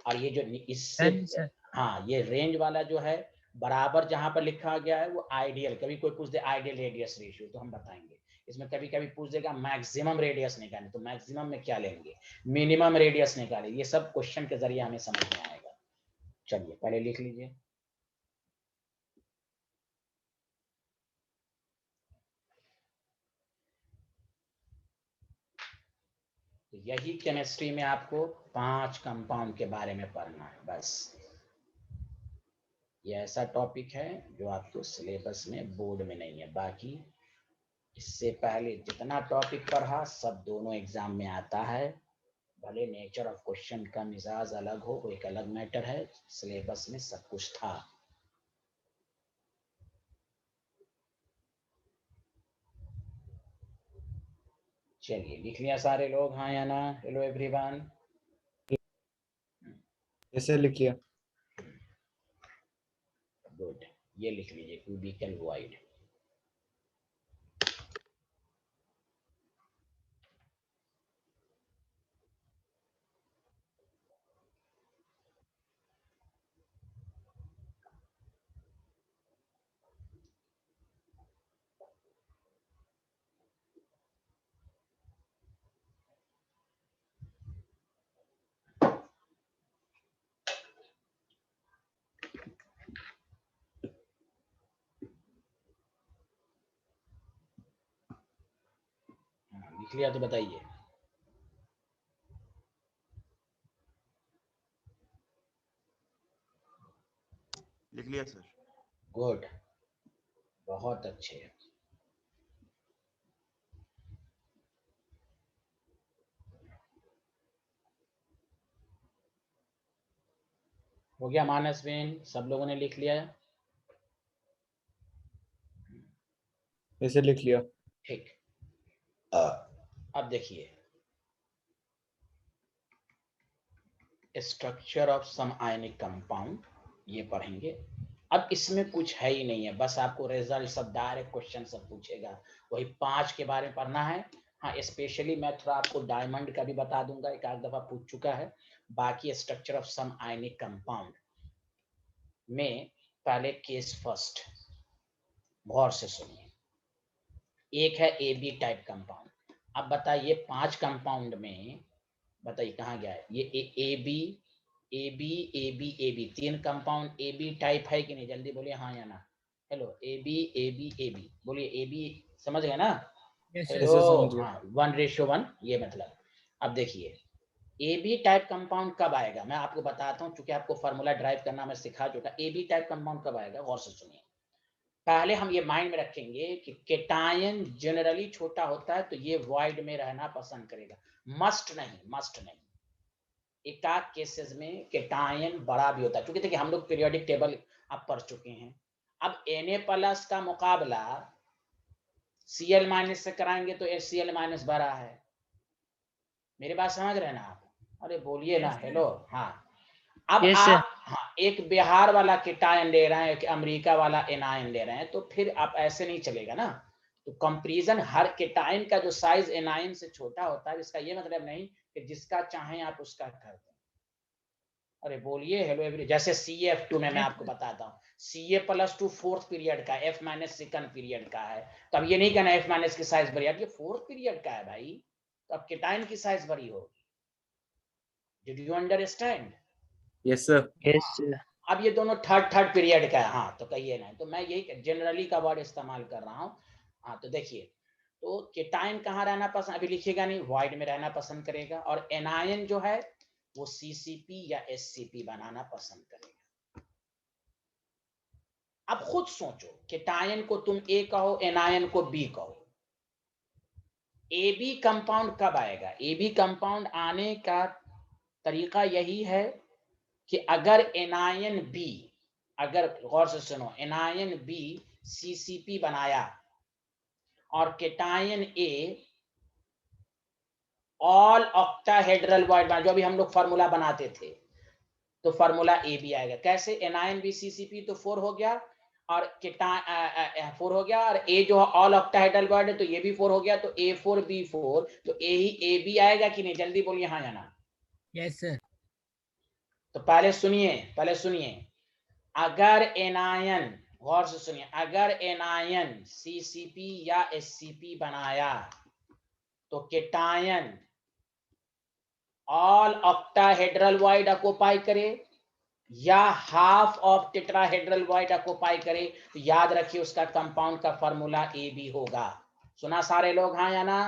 और ये जो इससे, डन सर। हाँ, ये रेंज वाला जो है बराबर जहां पर लिखा गया है वो आइडियल, कभी कोई पूछ दे आइडियल रेडियस रेशियो तो हम बताएंगे। इसमें कभी कभी पूछ देगा मैक्सिमम रेडियस निकालें, तो मैक्सिमम में क्या लेंगे, मिनिमम रेडियस निकालें, ये सब क्वेश्चन के जरिए हमें समझ में आएगा। चलिए पहले लिख लीजिए। तो यही केमिस्ट्री में आपको 5 कंपाउंड के बारे में पढ़ना है बस। ये ऐसा टॉपिक है जो आपको सिलेबस में बोर्ड में नहीं है, बाकी इससे पहले जितना टॉपिक पढ़ा सब दोनों एग्जाम में आता है। भले नेचर ऑफ क्वेश्चन का मिजाज अलग हो, वो एक अलग मैटर है, सिलेबस में सब कुछ था। चलिए लिख लिया सारे लोग, हाँ या ना? Hello everyone. कैसे लिख लिया? गुड, ये लिख लीजिए क्यूबिकल वॉइड। लिख लिया तो बताइए। लिख लिया सर। गुड, बहुत अच्छे। हो गया मानस बेन, सब लोगों ने लिख लिया? कैसे लिख लिया? ठीक। अब देखिए, structure of some ionic compound ये पढ़ेंगे। अब इसमें कुछ है ही नहीं है, बस आपको रिजल्ट सब डायरेक्ट क्वेश्चन सब पूछेगा, वही 5 के बारे में पढ़ना है। हाँ, स्पेशली मैं थोड़ा आपको डायमंड का भी बता दूंगा, एक आध दफा पूछ चुका है। बाकी structure of some ionic compound में पहले केस फर्स्ट, गौर से सुनिए। एक है ए बी टाइप कंपाउंड। अब बताइए 5 कंपाउंड में बताइए कहाँ गया है ये A B A B A B A B, 3 compound A B type है कि नहीं? जल्दी बोलिए हाँ या ना। Hello, A B A B A B, बोलिए ए बी, समझ गए ना? Yes sir. हेलो, समझ गए। हाँ, 1:1 ये मतलब। अब देखिए ए बी टाइप कंपाउंड कब आएगा, मैं आपको बताता हूँ, क्योंकि आपको फार्मूला ड्राइव करना मैं सिखा चुका। ए बी टाइप कंपाउंड कब आएगा, गौर से सुनिए। पहले हम ये माइंड में रखेंगे कि केटायन जनरली छोटा होता है तो ये वॉइड में रहना पसंद करेगा, मस्ट नहीं, मस्ट नहीं। एकाध केसेस में केटायन बड़ा भी होता है, क्योंकि देखिए हम लोग पीरियोडिक टेबल अब पढ़ चुके हैं। अब Na+ का मुकाबला Cl- से कराएंगे तो HCl- बड़ा है। मेरी बात समझ रहे हैं ना आप? अरे बोलिए ना, हेलो। हाँ, अब यस सर। आप, हाँ, एक बिहार वाला केटायन ले रहे हैं, एक अमेरिका वाला एनायन ले रहे हैं, तो फिर आप ऐसे नहीं चलेगा ना। तो कंपैरिजन, हर केटायन का जो साइज एनायन से छोटा होता है, इसका ये मतलब नहीं कि जिसका चाहें आप उसका कर दें। अरे बोलिए हेलो एवरी। जैसे CF2 में मैं आपको बताता हूँ, Ca+2 4th पीरियड का, F- सेकंड पीरियड का है। तो अब ये नहीं कहना F- की साइज बड़ी, ये 4th पीरियड का है भाई, तो अब केटायन की साइज बड़ी होगी। Did you understand? Yes sir. Yes sir. अब ये दोनों थर्ड पीरियड का है, हाँ, तो कहिए नहीं, तो मैं यही जनरली का वर्ड इस्तेमाल कर रहा हूँ। हाँ, तो देखिए, तो केटायन कहाँ रहना पसंद, अभी लिखिएगा नहीं, वॉइड में रहना पसंद करेगा, और एनायन जो है वो CCP या SCP बनाना पसंद करेगा। अब खुद सोचो, केटायन को तुम A कहो, एनायन को B कहो, AB कंपाउंड कब आएगा? AB कंपाउंड आने का तरीका यही है कि अगर एनायन B, अगर गौर से सुनो, एनायन B CCP बनाया और cation A all octahedral void बना, जो भी हम लोग फार्मूला बनाते थे, तो फार्मूला AB आएगा। कैसे? एनायन B CCP तो 4 हो गया, और केटायन 4 हो गया, और ए जो ऑल ऑक्टाहेड्रल बॉन्ड है तो ये भी 4 हो गया, तो A4B4, तो ए ही AB आएगा कि नहीं? जल्दी बोलिए हाँ या ना। Yes sir. तो पहले सुनिए, अगर एनायन, गौर से सुनिए, अगर एनायन CCP या SCP बनाया तो cation all octahedral void occupy करे या half of tetrahedral void occupy करे, तो याद रखिए उसका कंपाउंड का फार्मूला AB होगा। सुना सारे लोग हाँ या ना?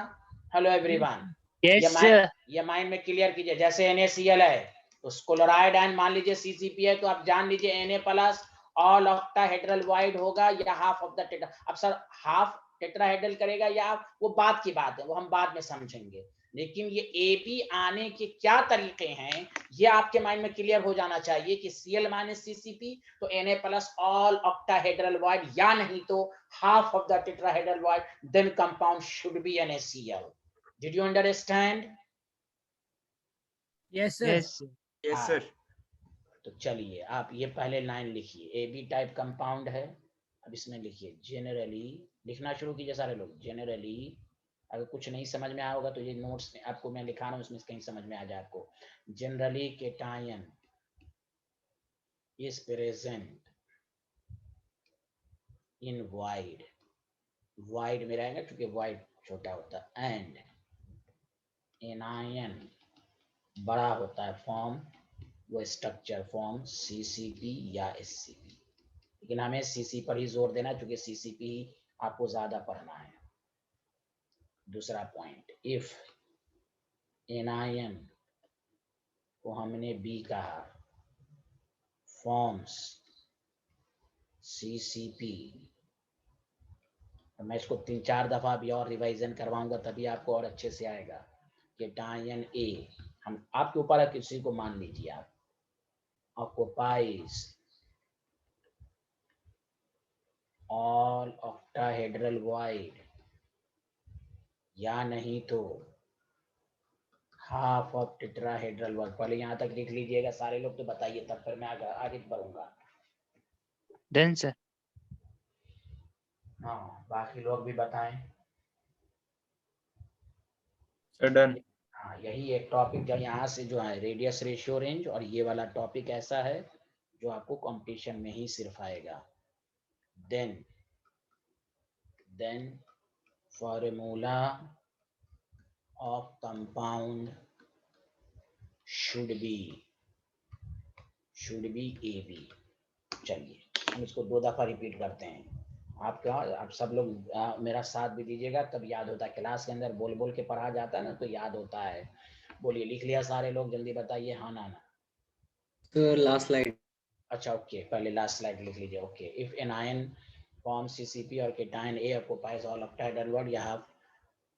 Hello everyone, yes sir. ये माइंड में क्लियर कीजिए। जैसे NaCl है तो क्लोराइड आयन मान लीजिए CCP है, तो आप जान लीजिए Na plus all octahedral void होगा या हाफ ऑफ द टेट्रा। अब सर हाफ टेट्राहेड्रल करेगा या, वो बात की बात है, वो हम बाद में समझेंगे, लेकिन ये AB आने के क्या तरीके हैं ये आपके माइंड में क्लियर हो जाना चाहिए कि Cl माइनस CCP तो Na plus all octahedral void, या नहीं तो half of the tetrahedral void, then compound should be NaCl। Did you understand? Yes sir. Yes sir. Yes, हाँ। sir. तो चलिए आप ये पहले लाइन लिखिए, AB टाइप कंपाउंड है। अब इसमें लिखिए जेनरली, लिखना शुरू कीजिए सारे लोग। जेनरली, अगर कुछ नहीं समझ में आया होगा तो ये नोट्स में आपको मैं लिखा रहा हूँ, इसमें कहीं समझ में आ जाए आपको। Generally cation is present in wide, wide में रहेगा क्योंकि वाइड छोटा होता है, एंड एनायन बड़ा होता है फॉर्म, वो स्ट्रक्चर फॉर्म CCP या SCP, लेकिन हमें CC पर ही जोर देना क्योंकि CCP आपको ज्यादा पढ़ना है। दूसरा पॉइंट, इफ एनायन को हमने B कहा, फॉर्म्स CCP, मैं इसको 3-4 दफा भी और रिवाइजन करवाऊंगा तभी आपको और अच्छे से आएगा। केटायन A, हम आपके ऊपर है, किसी को मान लीजिए आप, occupies all octahedral void, या नहीं तो हाफ ऑफ टेट्राहेड्रल वॉइड। पहले यहाँ तक लिख लीजिएगा सारे लोग, तो बताइए, तब फिर मैं आगे बढ़ूंगा। Done sir. हाँ, बाकी लोग भी बताएं। डन। हाँ, यही एक टॉपिक जो यहाँ से जो है रेडियस रेशियो रेंज, और ये वाला टॉपिक ऐसा है जो आपको कंपटीशन में ही सिर्फ आएगा। Then formula of compound should be AB। चलिए हम इसको 2 दफा रिपीट करते हैं। आप सब लोग मेरा साथ भी दीजिएगा, तब याद होता है। क्लास के अंदर बोल बोल के पढ़ा जाता है ना, तो याद होता है। बोलिए, लिख लिया सारे लोग? जल्दी बताइए हाँ ना। Sir last slide. अच्छा ओके, पहले लास्ट स्लाइड लिख लीजिए। Okay, if anion form CCP और cation A occupies all octahedral word, you have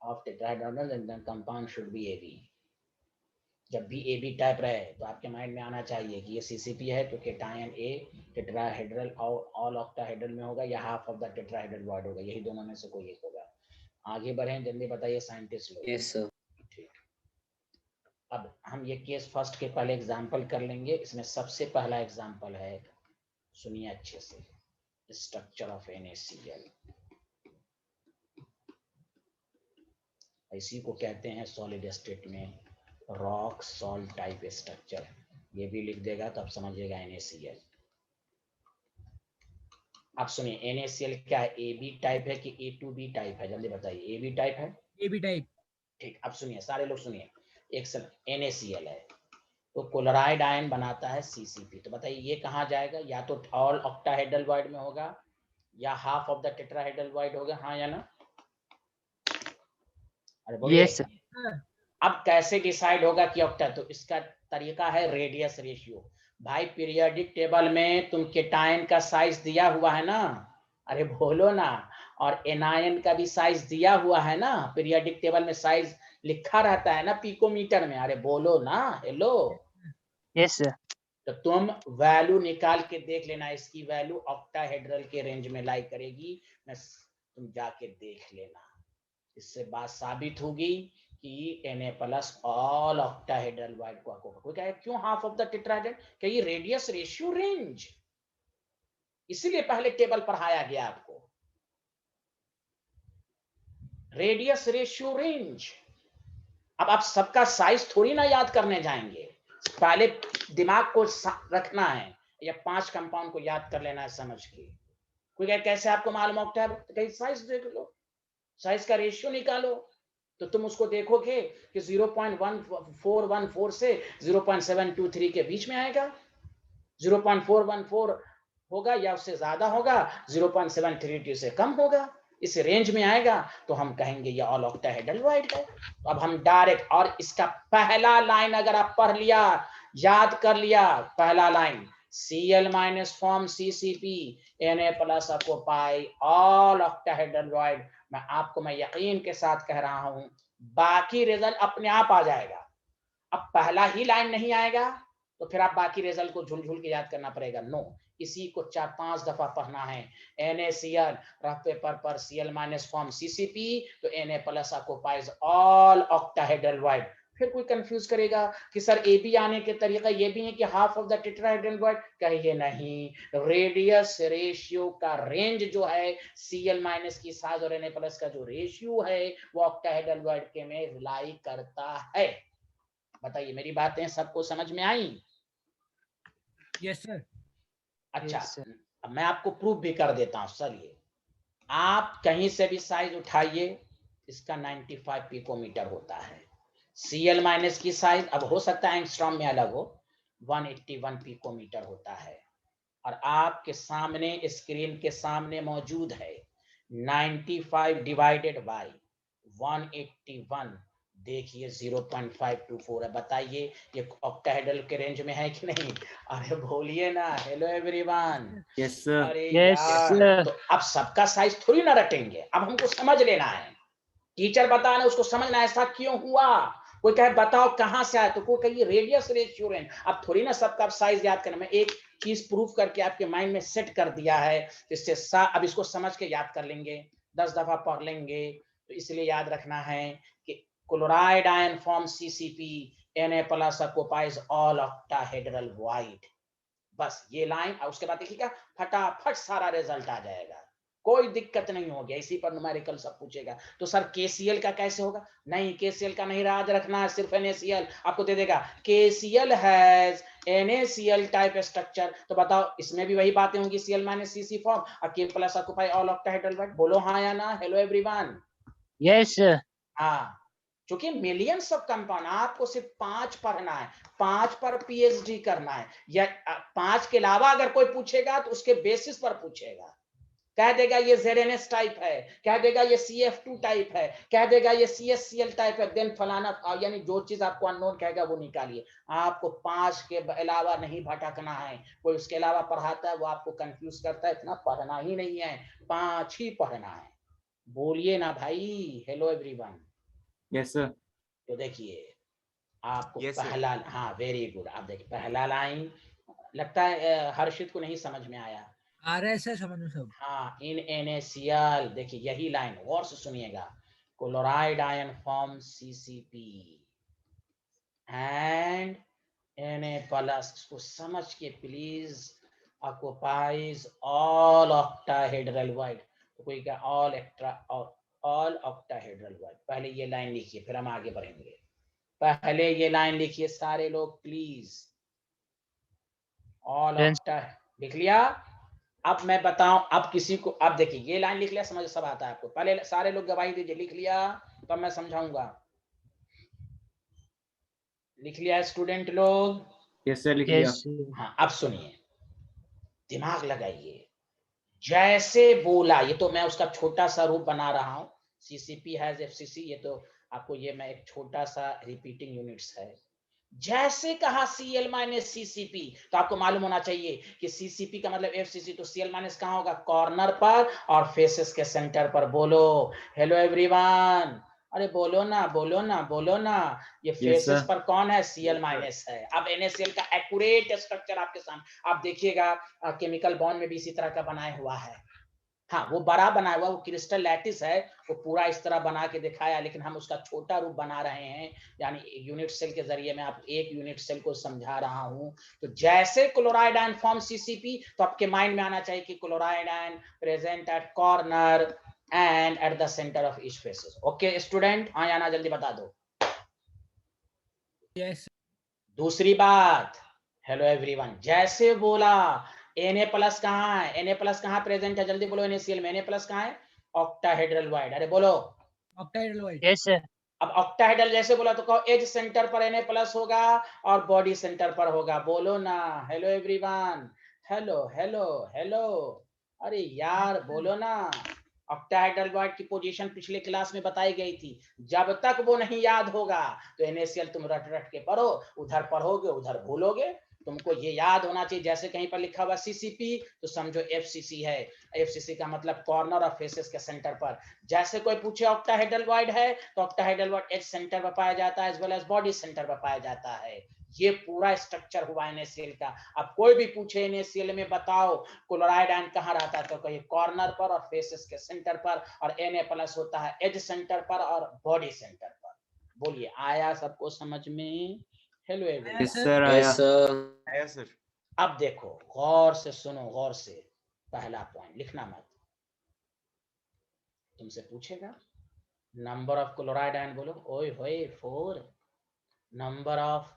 of tetrahedral, then compound should be AB। जब भी AB टाइप रहे तो आपके माइंड में आना चाहिए कि ये CCP है तो केटायन A टेट्राहेड्रल और ऑल ऑक्टाहेड्रल में होगा या half of the tetrahedral void होगा, यही दोनों में से कोई एक होगा। आगे बढ़े, जल्दी बताइए साइंटिस्ट लोग। Yes sir. ठीक, अब हम ये केस फर्स्ट के पहले एग्जांपल कर लेंगे। इसमें सबसे पहला एग्जांपल है, सुनिए अच्छे से, स्ट्रक्चर ऑफ NaCl। इसी को कहते हैं सॉलिड स्टेट में रॉक सॉल्ट टाइप स्ट्रक्चर। ये भी लिख देगा तो आप समझिएगा NaCl। आप सुनिए, NaCl क्या है, AB टाइप है कि A2B टाइप है? जल्दी बताइए। AB टाइप है? AB type. ठीक, अब सुनिए सारे लोग सुनिए, एक NaCl है तो क्लोराइड आयन बनाता है CCP, तो बताइए ये कहाँ जाएगा? या तो ऑल ऑक्टाहेड्रल वॉइड में होगा या half of the tetrahedral void होगा, हाँ या ना? अरे बोलिए। Yes sir. अब कैसे डिसाइड होगा कि ऑक्टा? तो इसका तरीका है रेडियस रेशियो। भाई पीरियोडिक टेबल में तुम केटायन का साइज दिया हुआ है ना, अरे बोलो ना, और एनायन का भी साइज दिया हुआ है ना, पीरियोडिक टेबल में साइज लिखा रहता है ना पिकोमीटर में, अरे बोलो ना, हेलो। Yes sir. तो तुम वैल्यू निकाल के देख लेना, इसकी वैल्यू ऑक्टाहेड्रल के रेंज में लाई करेगी, तुम जाके देख लेना। इससे बात साबित होगी कि Na plus all octahedral void को कोई कहे क्यों हाफ ऑफ द टेट्राहेड्रल? क्या ये रेडियस रेशियो रेंज? इसीलिए पहले टेबल पढ़ाया गया आपको। Radius, ratio, range. अब आप सबका साइज थोड़ी ना याद करने जाएंगे, पहले दिमाग को रखना है या 5 कंपाउंड को याद कर लेना है समझ के। कोई कहे कैसे आपको मालूम होता है, तो कहीं साइज देख लो, साइज का रेशियो निकालो, तो तुम उसको देखोगे कि 0.1414 से 0.723 के बीच में आएगा, 0.414 होगा या उससे ज्यादा होगा, 0.732 से कम होगा, इस रेंज में आएगा तो हम कहेंगे ये ऑल ऑक्टाहेड्रल वॉइड है। तो अब हम डायरेक्ट, और इसका पहला लाइन अगर आप पढ़ लिया, याद कर लिया, पहला line Cl minus form CCP Na+ occupy all octahedral void. मैं यकीन के साथ कह रहा हूं, बाकी रिजल्ट अपने आप आ जाएगा। अब पहला ही लाइन नहीं आएगा तो फिर आप बाकी रिजल्ट को झुल के याद करना पड़ेगा। नो, इसी को 4-5 दफा पढ़ना है। NaCl रफ पेपर पर Cl माइनस फॉर्म CCP, तो Na+ occupies all octahedral void. फिर कोई कंफ्यूज करेगा कि सर ए बी आने के तरीका ये भी है कि half of the tetrahedral void, कहिए नहीं, रेडियस रेशियो का रेंज जो है Cl माइनस की साइज और Na+ का जो रेशियो है वो ऑक्टाहेड्रल वॉइड के में रिलाई करता है। बताइए मेरी बातें सबको समझ में आई? Yes sir. अच्छा, Yes, sir. अब मैं आपको प्रूफ भी कर देता हूं। चलिए, आप कहीं से भी साइज उठाइए, इसका 95 पिकोमीटर होता है। Cl माइनस की साइज, अब हो सकता है एंगस्ट्रॉम में अलग हो, 181 पिकोमीटर होता है, और आपके सामने स्क्रीन के सामने मौजूद है 95 डिवाइडेड बाय 181, देखिए 0.524 है। बताइए ये ऑक्टाहेड्रल के रेंज में है कि नहीं? अरे बोलिए ना, हेलो एवरीवन। Yes sir. अरे Yes, यार, sir. तो अब सबका साइज थोड़ी ना रटेंगे, अब हमको समझ लेना है। टीचर बता रहे उसको समझना ऐसा क्यों हुआ। कोई कहे बताओ कहां से आया, तो कोई कहिए रेडियस, रेशियो, रेंज। अब थोड़ी ना सबका साइज याद करना, मैं एक चीज प्रूफ करके आपके माइंड में सेट कर दिया है, इससे अब इसको समझ के याद कर लेंगे, 10 दफा पढ़ लेंगे। तो इसलिए याद रखना है कि chloride ion form CCP, Na+ occupies all octahedral void. बस ये लाइन, और उसके बाद देखिएगा फटाफट सारा रिजल्ट आ जाएगा, कोई दिक्कत नहीं होगी। इसी पर न्यूमेरिकल सब पूछेगा तो सर KCl का कैसे होगा? नहीं, KCl का नहीं याद रखना है, सिर्फ NaCl आपको दे देगा। KCl has NaCl type structure, तो बताओ इसमें भी वही बातें होंगी, Cl माइनस CC फॉर्म और K+ occupy all octahedral void. बोलो हाँ या ना, हेलो एवरीवन। Yes, sir. हाँ, क्योंकि मिलियंस ऑफ कंपाउंड, आपको सिर्फ 5 पढ़ना है, 5 पर PhD करना है, या 5 के अलावा अगर कोई पूछेगा तो उसके बेसिस पर पूछेगा। कह देगा ये ZNS टाइप है, कह देगा ये CF2 टाइप है, कह देगा ये CSCl टाइप है, देन फलाना, यानी जो चीज आपको अननोन कहेगा वो निकालिए। आपको 5 के अलावा नहीं भटकना है। कोई उसके अलावा पढ़ाता है वो आपको कंफ्यूज करता है, इतना पढ़ना ही नहीं है, 5 ही पढ़ना है। बोलिए ना भाई, हेलो एवरीवन। Yes sir. तो देखिए आपको Yes, sir. पहला, हाँ वेरी गुड, आप देखिए पहला लाइन, लगता है हर्षित को नहीं समझ में आया। आ रहा है सर समझ में सब। हाँ, इन NaCl, देखिए यही लाइन गौर से सुनिएगा, chloride ion form CCP and Na+, इसको समझ के please, occupies all octahedral void. तो कोई क्या ऑल ऑक्टाहेड्रल वॉइड, पहले ये लाइन लिखिए फिर हम आगे बढ़ेंगे। पहले ये लाइन लिखिए सारे लोग प्लीज, ऑल Then, ऑक्टा, लिख लिया? अब मैं बताऊं, अब किसी को, अब देखिए ये लाइन लिख लिया, समझ सब आता है आपको। पहले सारे लोग गवाही दीजिए, लिख लिया तब मैं समझाऊंगा। लिख लिया स्टूडेंट लोग? यस सर, लिख लिया। yes, sir. हाँ, अब सुनिए, दिमाग लगाइए। जैसे बोला, ये तो मैं उसका छोटा सा रूप बना रहा हूं, CCP हैज FCC, ये तो आपको, ये मैं एक छोटा सा रिपीटिंग यूनिट्स है। जैसे कहा Cl माइनस CCP, तो आपको मालूम होना चाहिए कि CCP का मतलब FCC, तो Cl माइनस कहाँ होगा? कॉर्नर पर और फेसेस के सेंटर पर। बोलो हेलो एवरीवन, अरे बोलो ना, बोलो ना, बोलो ना। ये फेसेस sir. पर कौन है? Cl माइनस है। अब NaCl का एक्यूरेट स्ट्रक्चर आपके सामने, आप देखिएगा केमिकल बॉन्ड में भी इसी तरह का बनाया हुआ है। हाँ वो बड़ा बनाया हुआ वो क्रिस्टल लैटिस है, वो पूरा इस तरह बना के दिखाया, लेकिन हम उसका छोटा रूप बना रहे हैं, यानी यूनिट सेल के जरिए मैं आपको एक यूनिट सेल को समझा रहा हूं। तो जैसे क्लोराइड आयन फॉर्म सीसीपी, तो आपके माइंड में आना चाहिए कि chloride ion present at corner and at the centre of each faces. Okay student, हाँ या ना जल्दी बता दो। यस दूसरी बात, हेलो एवरीवन, जैसे बोला Na प्लस कहाँ है, Na प्लस कहाँ प्रेजेंट है, जल्दी बोलो NaCl में Na प्लस कहाँ है, ऑक्टाहेड्रल वाइड, अरे बोलो ऑक्टाहेड्रल वाइड। Yes, sir. अब ऑक्टाहेड्रल जैसे बोला तो कहो एज सेंटर पर Na प्लस होगा और बॉडी सेंटर पर होगा, बोलो ना hello everyone, hello hello hello, अरे यार बोलो ना। ऑक्टाहेड्रल वाइड की पोजीशन पिछले क्लास में बताई गई थी, जब तक वो नहीं याद होगा तो NaCl तुम रट रट के पढ़ो, उधर पढ़ोगे उधर भूलोगे। तुमको ये याद होना चाहिए, जैसे कहीं पर लिखा हुआ CCP तो समझो FCC है, FCC का मतलब कॉर्नर और फेसेस के सेंटर पर। जैसे कोई पूछे ऑक्टाहेड्रल वाइड है तो ऑक्टाहेड्रल वाइड एज सेंटर पर पाया जाता है as well as body centre पर पाया जाता है। ये पूरा स्ट्रक्चर हुआ NaCl का। अब कोई भी पूछे NaCl में बताओ क्लोराइड आयन कहाँ रहता है, तो कहिए कॉर्नर पर और फेसेस के सेंटर पर, और Na प्लस होता है एज सेंटर पर और बॉडी सेंटर पर। बोलिए आया सबको समझ में? हेलो एवरीवन, यस सर आया। Yes, sir. आया सर। अब देखो गौर से सुनो, गौर से, पहला पॉइंट लिखना मत, तुमसे पूछेगा नंबर ऑफ क्लोराइड आयन, बोलो ओए होए 4, नंबर ऑफ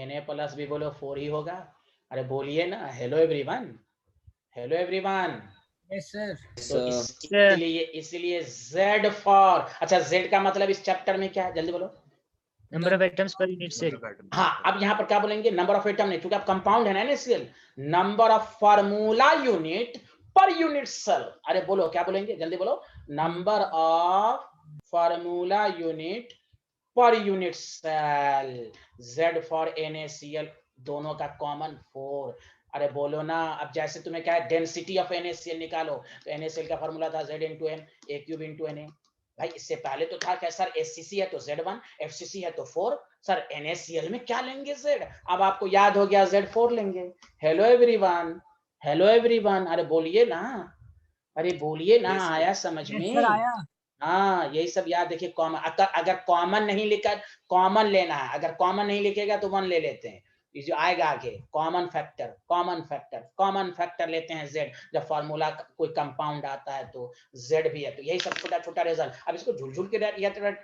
Na प्लस भी बोलो 4 ही होगा। अरे बोलिए ना hello everyone, hello everyone. Yes sir. तो Sir. इसलिए Z फॉर, अच्छा Z का मतलब इस चैप्टर में क्या है, जल्दी बोलो। Number of atoms per unit cell. हाँ अब यहाँ पर क्या बोलेंगे, नंबर ऑफ एटम नहीं, क्योंकि आप कंपाउंड है ना NaCl, number of formula unit per unit cell. अरे बोलो क्या बोलेंगे, जल्दी बोलो, number of formula unit per unit cell. Z for NaCl दोनों का कॉमन 4। अरे बोलो ना, अब जैसे तुम्हें क्या है डेंसिटी ऑफ NaCl निकालो, तो NaCl का फार्मूला था Z into n, A cube into Na। भाई इससे पहले तो था क्या सर, SCC है तो Z1, FCC है तो 4, सर NaCl में क्या लेंगे Z, अब आपको याद हो गया Z4 लेंगे। हेलो एवरीवन, हेलो एवरीवन, अरे बोलिए ना, अरे बोलिए ना, Yes, sir. आया समझ यस में? सर आया। हाँ यही सब याद, देखिए कॉमन, अगर कॉमन नहीं लिखा, कॉमन लेना है, अगर कॉमन नहीं लिखेगा तो 1 ले लेते हैं, ये जो आएगा आगे common factor, common factor, common factor लेते हैं Z, जब फॉर्मूला कोई कंपाउंड आता है तो Z भी है, तो यही सब छोटा छोटा रिजल्ट। अब इसको झुलझुल के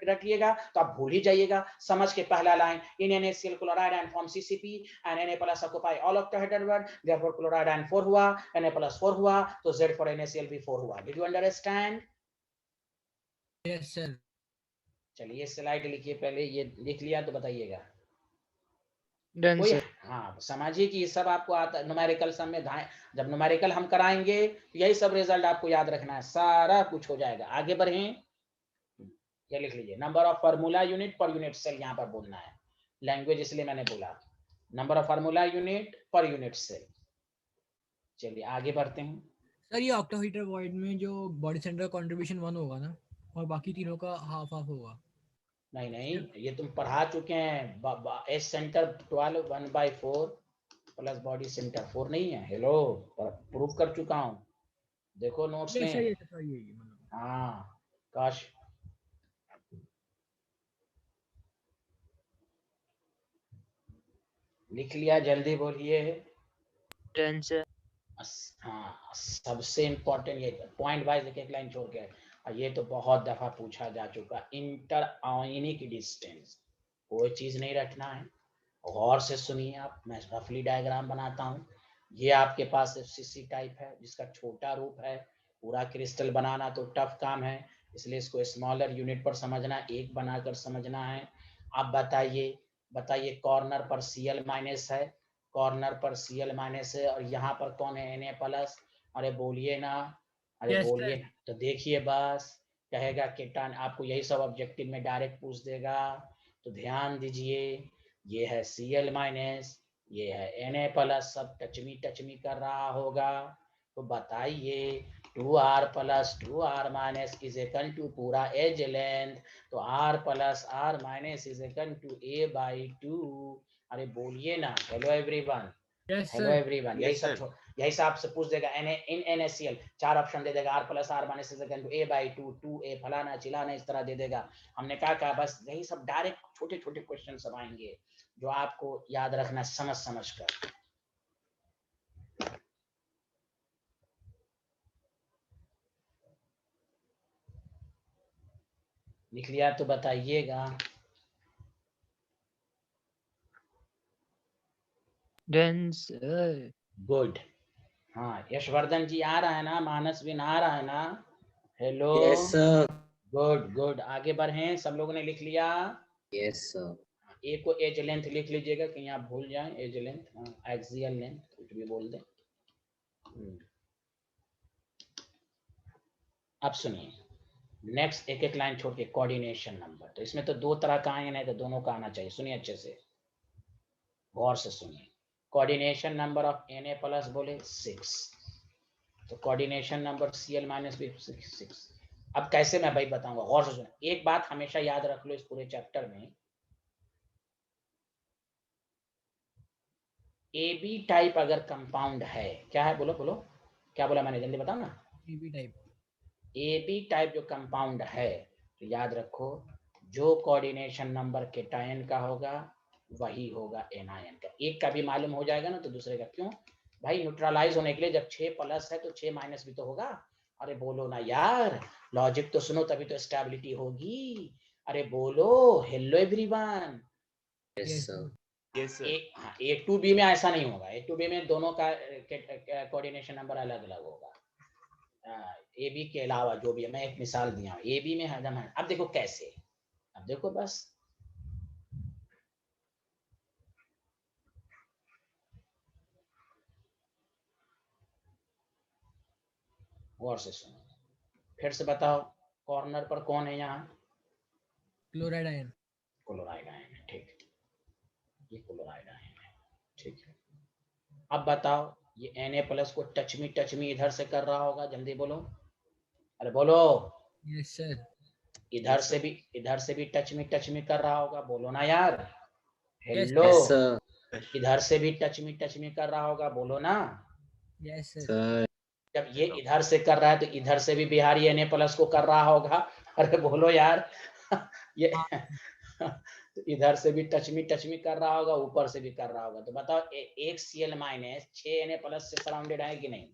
रखिएगा तो आप भूल ही जाइएगा। समझ के पहला line, in NaCl chloride ion form CCP and Na plus occupy all octahedral wide, therefore chloride ion 4 हुआ, Na प्लस 4 हुआ, तो Z फॉर NaCl भी 4 हुआ। Did you understand? Yes sir. चलिए स्लाइड लिखिए, पहले ये लिख लिया तो बताइएगा। Done, कोई sir. हाँ समझिए कि ये सब आपको आता, न्यूमेरिकल सब में जब न्यूमेरिकल हम कराएंगे तो यही सब रिजल्ट आपको याद रखना है, सारा कुछ हो जाएगा। आगे बढ़े, ये लिख लीजिए, number of formula unit per unit cell, यहाँ पर बोलना है, लैंग्वेज इसलिए मैंने बोला, number of formula unit per unit cell. चलिए आगे बढ़ते हैं। सर ये ऑक्टाहेड्रल वाइड में जो बॉडी सेंटर कंट्रीब्यूशन 1 होगा ना, और बाकी तीनों का हाफ हाफ होगा। नहीं नहीं, ये तुम पढ़ा चुके हैं, S centre 12 1/4 plus body centre 4 नहीं है, हेलो प्रूव कर चुका हूँ, देखो नोट्स यस सर, में। ये सर ये मतलब। हाँ काश, लिख लिया, जल्दी बोलिए। Done, sir. हाँ सबसे इम्पोर्टेंट ये पॉइंट वाइज एक एक लाइन छोड़ के, और ये तो बहुत दफा पूछा जा चुका, इंटर आयनिक डिस्टेंस, कोई चीज नहीं रखना है, गौर से सुनिए आप, मैं रफली डायग्राम बनाता हूँ। ये आपके पास FCC टाइप है जिसका छोटा रूप है, पूरा क्रिस्टल बनाना तो टफ काम है, इसलिए इसको स्मॉलर यूनिट पर समझना, एक बनाकर समझना है। आप बताइए, बताइए कॉर्नर पर Cl माइनस है, कॉर्नर पर Cl माइनस है, और यहाँ पर कौन है Na प्लस, अरे बोलिए ना, अरे Yes, बोलिए। sir. तो देखिए बस कहेगा केटान, आपको यही सब ऑब्जेक्टिव में डायरेक्ट पूछ देगा, तो ध्यान दीजिए, ये है Cl माइनस, ये है Na प्लस, सब टचमी कर रहा होगा, तो बताइए 2r plus 2r minus is equal to पूरा एज लेंथ, तो r plus r minus is equal to a/2। अरे बोलिए ना hello everyone, yes hello sir everyone, Yes, sir. यही सब आपसे पूछ देगा। इन NaCl 4 ऑप्शन दे देगा, R plus R minus A/2 2A फलाना चिलाना इस तरह दे देगा। हमने कहा बस यही सब डायरेक्ट छोटे छोटे क्वेश्चन सब आएंगे जो आपको याद रखना समझ कर। लिख लिया तो बताइएगा। Done, sir. गुड। हाँ यशवर्धन जी आ रहा है ना, मानस बिन आ रहा है ना? Hello Yes, sir. गुड। आगे बढ़े, सब लोगों ने लिख लिया? Yes, sir. ए को एज लेंथ लिख लीजिएगा, कहीं आप भूल जाएं। एज लेंथ, एक्सियल लेंथ कुछ भी बोल दें। अब सुनिए, नेक्स्ट एक एक लाइन छोड़ के कोऑर्डिनेशन नंबर। तो इसमें तो 2 तरह का आएंगे, नहीं तो दोनों का आना चाहिए। सुनिए अच्छे से, गौर से सुनिए। Coordination number of Na plus बोले 6, तो कोऑर्डिनेशन नंबर Cl माइनस भी 6। अब कैसे मैं भाई बताऊंगा, गौर से सुनिए। एक बात हमेशा याद रख लो इस पूरे चैप्टर में, AB टाइप अगर कंपाउंड है, क्या है बोलो क्या बोला मैंने, जल्दी बताओ ना। AB टाइप, AB टाइप जो कंपाउंड है, तो याद रखो जो कोऑर्डिनेशन नंबर केटायन का होगा वही होगा एनायन का। एक का भी मालूम हो जाएगा ना तो दूसरे का। क्यों भाई? न्यूट्रलाइज होने के लिए जब 6 प्लस है तो 6 माइनस भी तो होगा। अरे बोलो ना यार, लॉजिक तो सुनो तभी तो स्टेबिलिटी होगी। अरे बोलो, hello everyone. Yes Yes, sir sir. Yes, sir. A2B में ऐसा नहीं होगा। A2B में दोनों का कोऑर्डिनेशन नंबर अलग अलग होगा। AB के अलावा जो भी है, मैं एक मिसाल दिया हूँ। AB में हजम है। अब देखो कैसे, अब देखो बस गौर से सुनो, फिर से बताओ। कॉर्नर पर कौन है यहाँ? क्लोराइड आयन, क्लोराइड आयन है, ठीक। ये क्लोराइड आयन है, ठीक है। अब बताओ, ये Na प्लस को टच मी इधर से कर रहा होगा, जल्दी बोलो। अरे बोलो, यस सर इधर Yes, से भी टच मी कर रहा होगा, बोलो ना यार। Yes hello, Yes, sir. इधर से भी टच मी कर रहा होगा, बोलो ना। Yes sir Sir. जब ये इधर से कर रहा है तो इधर से भी बिहारी Na प्लस को कर रहा होगा। अरे बोलो यार। ये तो इधर से भी टच मी कर रहा होगा, ऊपर से भी कर रहा होगा। तो बताओ एक Cl माइनस 6 Na प्लस से सराउंडेड है कि नहीं?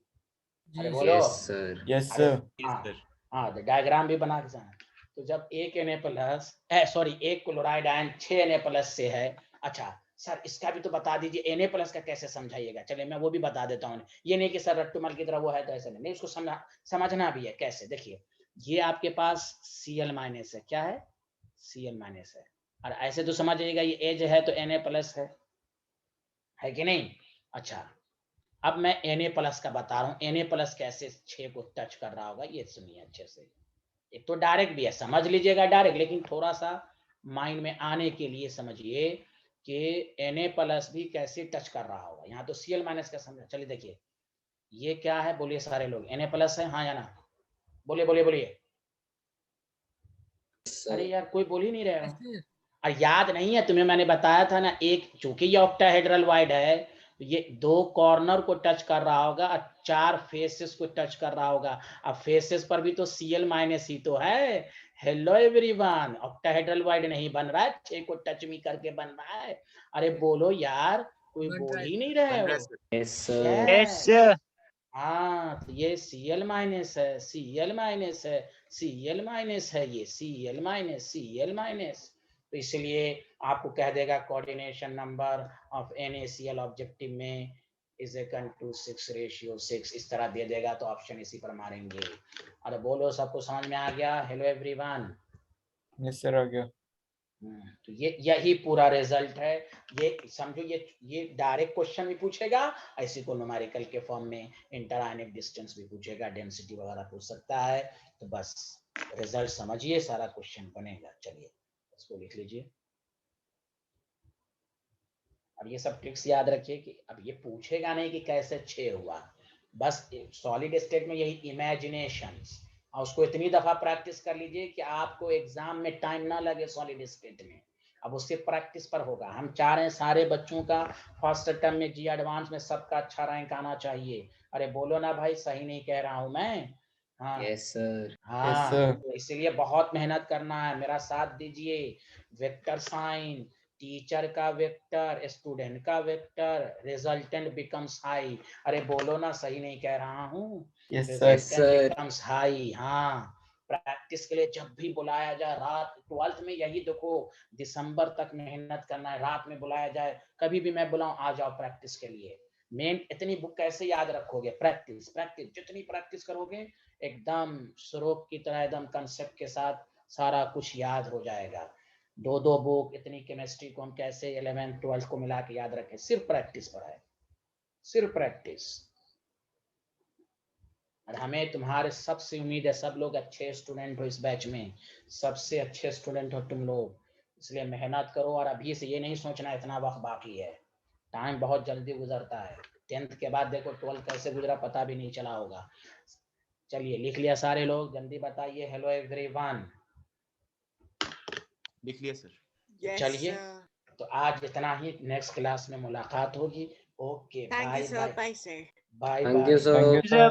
अरे जी बोलो। Yes, sir. यस अरे सर। yes, sir. हाँ, तो डायग्राम भी बना के जाना। तो जब एक Na प्लस सॉरी एक क्लोराइड आयन 6 Na प्लस से है। अच्छा सर, इसका भी तो बता दीजिए Na प्लस का कैसे समझाइएगा। चलिए मैं वो भी बता देता हूँ। ये नहीं कि सर रट्टूमल की तरह वो है तो ऐसे नहीं, उसको समझना भी है कैसे। देखिए, ये आपके पास Cl माइनस है, क्या है? Cl माइनस है। और ऐसे तो समझिएगा ये एज है तो Na प्लस है कि नहीं? अच्छा, अब मैं Na प्लस का बता रहा हूँ। Na प्लस कैसे 6 को टच कर रहा होगा, ये सुनिए अच्छे से। एक तो डायरेक्ट भी है, समझ लीजिएगा डायरेक्ट, लेकिन थोड़ा सा माइंड में आने के लिए समझिए कि Na प्लस भी कैसे टच कर रहा होगा। यहाँ तो Cl माइनस का समझा। चलिए देखिए, ये क्या है बोलिए सारे लोग। Na प्लस है, हाँ या ना? बोलिए। अरे यार कोई बोल ही नहीं रहे यस हो। सर और याद नहीं है तुम्हें, मैंने बताया था ना, एक चूंकि ये ऑक्टाहेड्रल वाइड है, ये 2 कॉर्नर को टच कर रहा होगा और 4 फेसेस को टच कर रहा होगा। अब फेसेस पर भी तो Cl माइनस ही तो है। हेलो एवरीवन, ऑक्टाहेड्रल वाइड नहीं बन रहा है, 6 को टच मी करके बन रहा है। अरे बोलो यार, कोई बन बोल रहा है ही नहीं रहे One हो। rest, sir. Yes, sir. Yes, Yes. sir. हाँ, तो ये Cl माइनस है, Cl माइनस है, Cl माइनस है, ये Cl माइनस। तो इसलिए आपको कह देगा coordination number of NaCl objective में इज इक्वल टू 6:6, इस तरह दे देगा। तो ऑप्शन इसी पर मारेंगे। अरे बोलो, सबको समझ में आ गया? Hello everyone. यस सर, आ गया। तो ये यही पूरा रिजल्ट है। ये समझो, ये डायरेक्ट क्वेश्चन भी पूछेगा, ऐसे को न्यूमेरिकल के फॉर्म में इंटरआयनिक डिस्टेंस भी पूछेगा, डेंसिटी वगैरह पूछ सकता है। तो बस रिजल्ट समझिए, सारा क्वेश्चन बनेगा। चलिए इसको लिख लीजिए। अब ये सब ट्रिक्स याद रखिए कि अब ये पूछेगा नहीं कि कैसे 6 हुआ, बस सॉलिड स्टेट में यही इमेजिनेशन, और उसको इतनी दफा प्रैक्टिस कर लीजिए कि आपको एग्जाम में टाइम ना लगे सॉलिड स्टेट में। अब उससे प्रैक्टिस पर होगा। हम चाह रहे हैं सारे बच्चों का फर्स्ट टर्म में जी एडवांस में सबका अच्छा रैंक आना चाहिए। अरे बोलो ना भाई, सही नहीं कह रहा हूं मैं? हाँ Yes, sir. हाँ, sir. तो इसीलिए बहुत मेहनत करना है, मेरा साथ दीजिए। वेक्टर साइन, टीचर का वेक्टर, स्टूडेंट का वेक्टर, रिजल्टेंट बिकम्स हाई। अरे बोलो ना, सही नहीं कह रहा हूँ? Yes, sir. Yes, sir. Becomes high. हाँ, प्रैक्टिस के लिए जब भी बुलाया जाए, रात 12th में यही देखो, दिसंबर तक मेहनत करना है, रात में बुलाया जाए, कभी भी मैं बुलाऊं आ जाओ प्रैक्टिस के लिए। मेन इतनी बुक कैसे याद रखोगे? प्रैक्टिस प्रैक्टिस, जितनी प्रैक्टिस करोगे एकदम श्लोक की तरह एकदम कंसेप्ट के साथ सारा कुछ याद हो जाएगा। दो दो बुक, इतनी केमिस्ट्री को हम कैसे 11th 12th को मिला के याद रखें? सिर्फ प्रैक्टिस पर है, सिर्फ प्रैक्टिस। और हमें तुम्हारे सबसे उम्मीद है, सब लोग अच्छे स्टूडेंट हो, इस बैच में सबसे अच्छे स्टूडेंट हो तुम लोग, इसलिए मेहनत करो। और अभी से ये नहीं सोचना इतना वक्त बाकी है, टाइम बहुत जल्दी गुजरता है। 10th के बाद देखो 12th कैसे गुजरा पता भी नहीं चला होगा। चलिए लिख लिया सारे लोग? जल्दी बताइए। हेलो एवरीवन, लिख लिया सर। Yes, चलिए sir. तो आज इतना ही, नेक्स्ट क्लास में मुलाकात होगी। Okay, Thank bye you, sir. Bye Bye, sir. Bye Thank you, bye. sir.